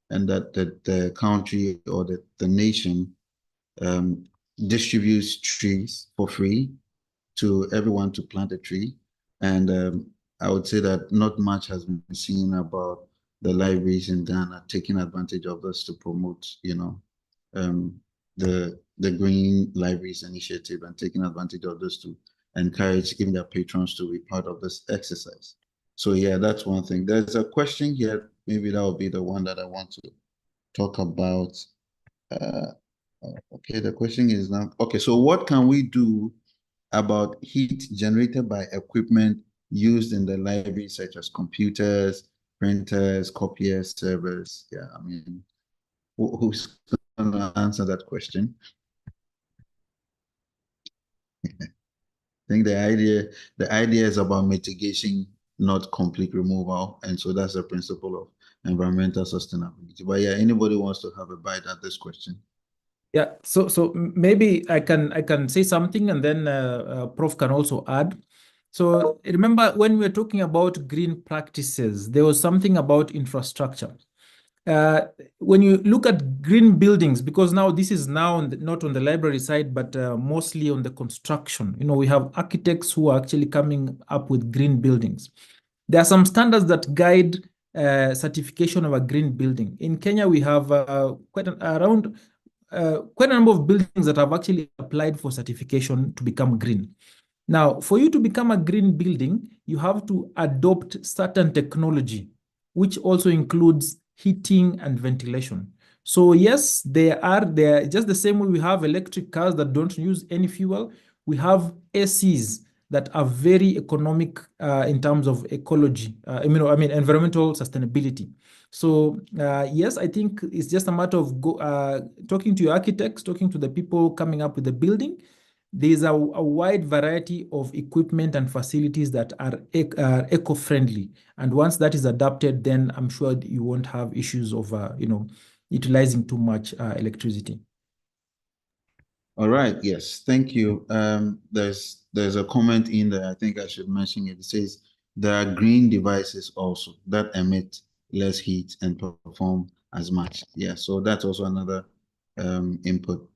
and that the country or the nation distributes trees for free to everyone to plant a tree. And I would say that not much has been seen about the libraries in Ghana taking advantage of this to promote, the Green Libraries Initiative, and taking advantage of this to encourage giving their patrons to be part of this exercise. So yeah, that's one thing. There's a question here. Maybe that will be the one that I want to talk about. Okay, the question is now, okay, so what can we do about heat generated by equipment used in the library, such as computers, printers, copiers, servers? Yeah, I mean, who's going to answer that question? I think the idea is about mitigation, not complete removal. And so that's the principle of environmental sustainability. But yeah, anybody wants to have a bite at this question? Yeah, so maybe I can say something, and then Prof can also add. So remember, when we were talking about green practices, there was something about infrastructure. when you look at green buildings, because now this is now not on the library side, but mostly on the construction. We have architects who are actually coming up with green buildings. There are some standards that guide certification of a green building. In Kenya, we have quite a number of buildings that have actually applied for certification to become green. Now, for you to become a green building, you have to adopt certain technology, which also includes heating and ventilation. So yes, they're just the same way we have electric cars that don't use any fuel. We have ACs that are very economic in terms of ecology, environmental sustainability. So yes, I think it's just a matter of talking to your architects, talking to the people coming up with the building. There's a wide variety of equipment and facilities that are eco-friendly. And once that is adapted, then I'm sure you won't have issues of, utilizing too much electricity. All right. Yes. Thank you. There's a comment in there. I think I should mention it. It says there are green devices also that emit less heat and perform as much. Yeah. So that's also another input.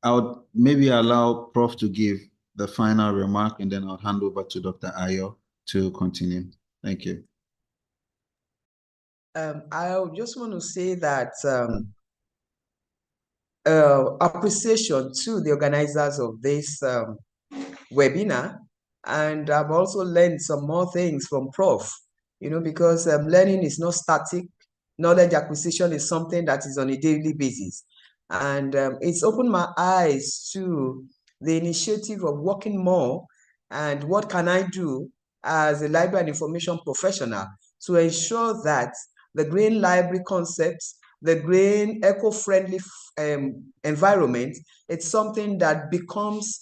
I would maybe allow Prof to give the final remark, and then I'll hand over to Dr. Ayo to continue. Thank you. I just want to say that appreciation to the organizers of this webinar, and I've also learned some more things from Prof, because learning is not static. Knowledge acquisition is something that is on a daily basis. And it's opened my eyes to the initiative of working more and what can I do as a library and information professional to ensure that the green library concepts, the green eco-friendly environment, it's something that becomes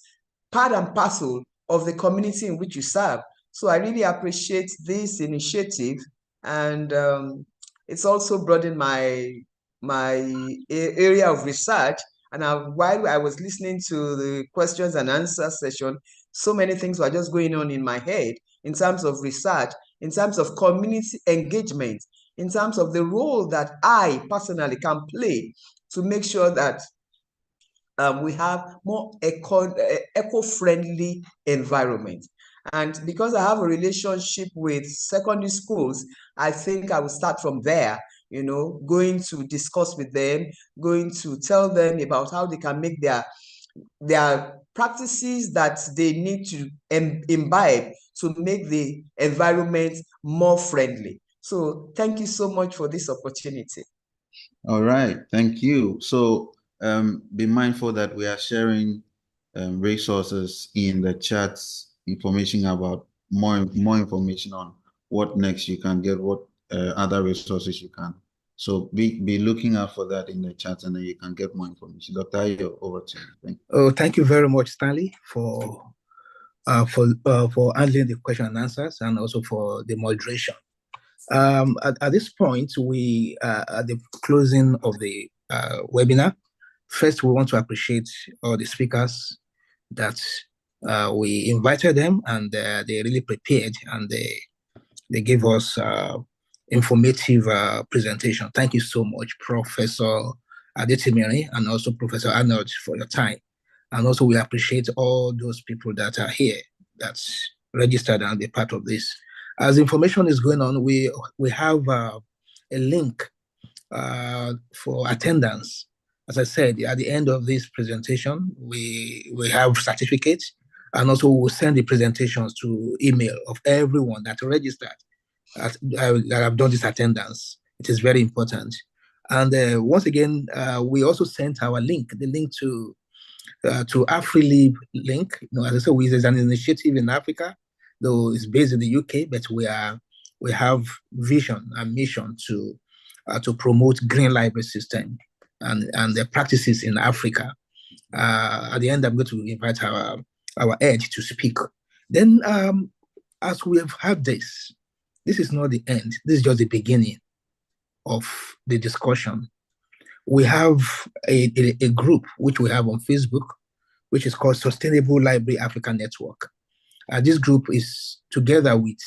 part and parcel of the community in which you serve. So I really appreciate this initiative, and it's also broadened my area of research. And while I was listening to the questions and answer session, so many things were just going on in my head in terms of research, in terms of community engagement, in terms of the role that I personally can play to make sure that we have more eco-friendly environment. And because I have a relationship with secondary schools, I think I will start from there, going to discuss with them, going to tell them about how they can make their practices that they need to imbibe to make the environment more friendly. So thank you so much for this opportunity. All right, thank you. So be mindful that we are sharing resources in the chats, information about more information on what next you can get, what other resources you can. So be looking out for that in the chat, and then you can get more information. Dr. Ayo, over to you. Thank you. Oh, thank you very much, Stanley, for handling the question and answers, and also for the moderation. At this point, we at the closing of the webinar. First, we want to appreciate all the speakers that we invited them, and they really prepared, and they gave us informative presentation. Thank you so much, Professor Adetimiri, and also Professor Arnold, for your time. And also we appreciate all those people that are here, that's registered and be part of this. As information is going on, we have a link for attendance. As I said, at the end of this presentation, we have certificates, and also we'll send the presentations to email of everyone that registered that have done this attendance. It is very important. And once again, we also sent our link, the link to Afrelib link. As I said, there's an initiative in Africa, though it's based in the UK, but we have vision and mission to promote green library system and the practices in Africa. At the end, I'm going to invite our ed to speak. Then, as we have had this is not the end. This is just the beginning of the discussion. We have a group which we have on Facebook, which is called Sustainable Library Africa Network. This group is together with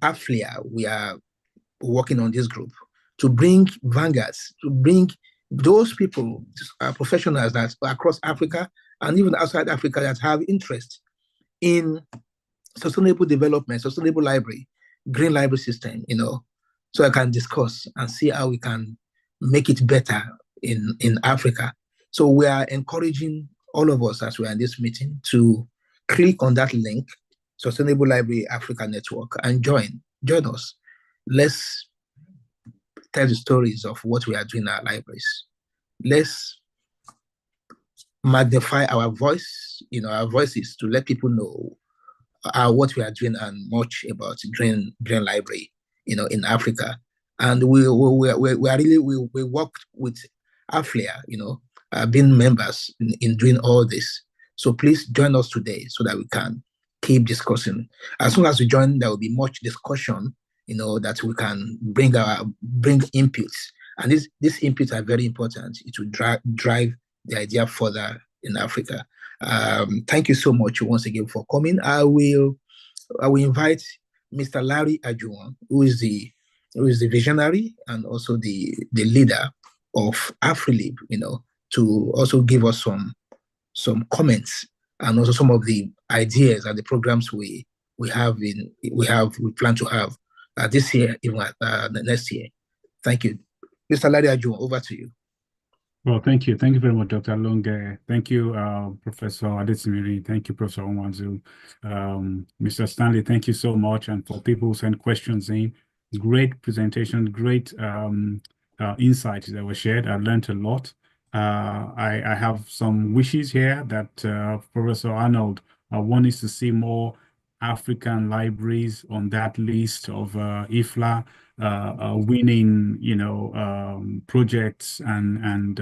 Aflia. We are working on this group to bring vanguards, to bring those people, professionals that are across Africa and even outside Africa that have interest in sustainable development, sustainable library, green library system, so I can discuss and see how we can make it better in Africa. So we are encouraging all of us as we are in this meeting to click on that link, Sustainable Library Africa Network, and join us. Let's tell the stories of what we are doing in our libraries. Let's magnify our voice, our voices, to let people know what we are doing and much about green library, in Africa. And we worked with Afrelib, being members in doing all this. So please join us today so that we can keep discussing. As soon as we join, there will be much discussion, that we can bring inputs. And these inputs are very important. It will drive the idea further in Africa. Thank you so much once again for coming. I will invite Mr. Larry Ajuwon, who is the visionary and also the leader of Afrelib, to also give us some comments and also some of the ideas and the programs we plan to have this year, even next year. Thank you. Mr. Larry Ajuwon, over to you. Well, thank you. Thank you very much, Dr. Longe. Thank you, Professor Adetimiri. Thank you, Professor Onwanzu. Mr. Stanley, thank you so much. And for people who sent questions in, great presentation, great insights that were shared. I learned a lot. I have some wishes here that Professor Arnold, one is to see more African libraries on that list of IFLA winning, projects and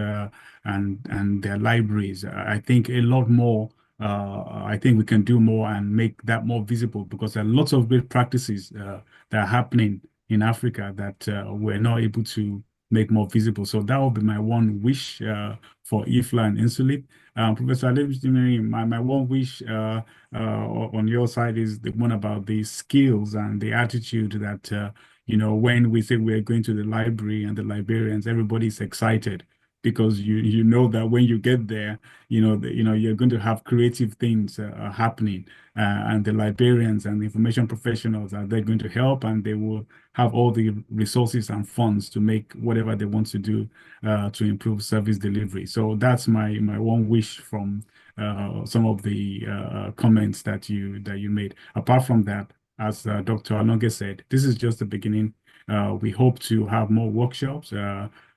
their libraries. I think a lot more. I think we can do more and make that more visible, because there are lots of great practices that are happening in Africa that we're not able to make more visible. So that will be my one wish for IFLA and Insulip. Professor Adetimiri, my one wish on your side is the one about the skills and the attitude that, when we say we're going to the library and the librarians, everybody's excited, because you know that when you get there, you're going to have creative things happening, and the librarians and the information professionals are there going to help, and they will have all the resources and funds to make whatever they want to do to improve service delivery. So that's my one wish from some of the comments that you made. Apart from that, as Dr. Alonge said, this is just the beginning. We hope to have more workshops.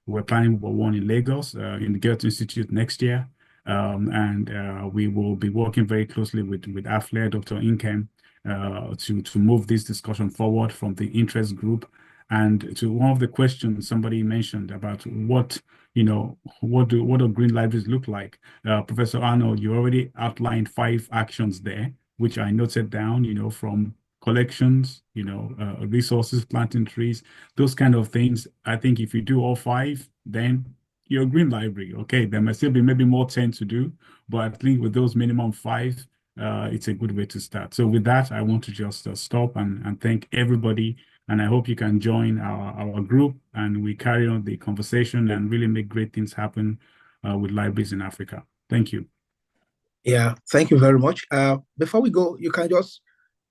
We're planning for one in Lagos, in the Goethe Institute next year. And we will be working very closely with Afrelib, Dr. Inkem, to move this discussion forward from the interest group. And to one of the questions somebody mentioned about what do green libraries look like? Professor Arnold, you already outlined 5 actions there, which I noted down, from collections, resources, planting trees, those kind of things. I think if you do all 5, then you're a green library. Okay, there might still be maybe more 10 to do, but I think with those minimum 5, it's a good way to start. So with that, I want to just stop and thank everybody. And I hope you can join our group and we carry on the conversation and really make great things happen with libraries in Africa. Thank you. Yeah, thank you very much. Before we go, you can just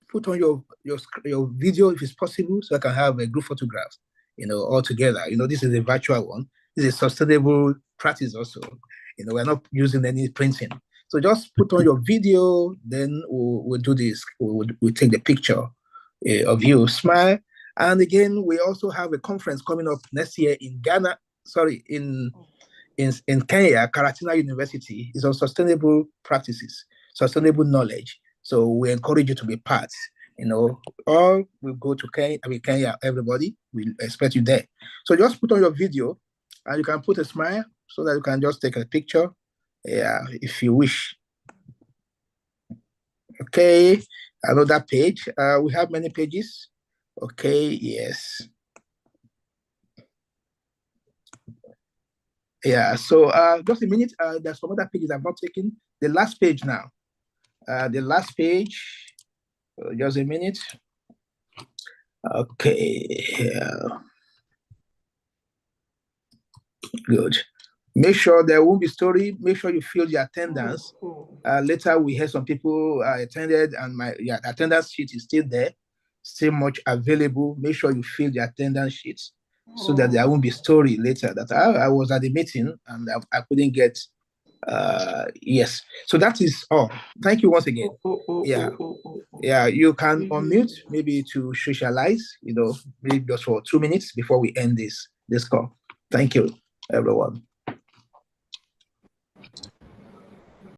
put on your video if it's possible, so I can have a group photograph, all together. This is a virtual one. This is a sustainable practice also. We're not using any printing. So just put on your video, then we'll do this. We'll take the picture of you, smile. And again, we also have a conference coming up next year in Ghana, in Kenya, Karatina University. Is on sustainable practices, sustainable knowledge. So we encourage you to be part. Or we'll go to Kenya, everybody. We expect you there. So just put on your video and you can put a smile so that you can just take a picture, if you wish. Okay, another page. We have many pages. Okay, yes. Yeah, so just a minute. There's some other pages I've not taken. The last page now. The last page. Just a minute. Okay. Good. Make sure there won't be story. Make sure you fill the attendance. Later, we had some people attended, and my attendance sheet is still there, still much available. Make sure you fill the attendance sheets so that there won't be story later that I was at the meeting and I couldn't get. Yes. So that is all. Thank you once again. Yeah. Yeah. You can unmute maybe to socialize. Maybe just for 2 minutes before we end this call. Thank you, everyone.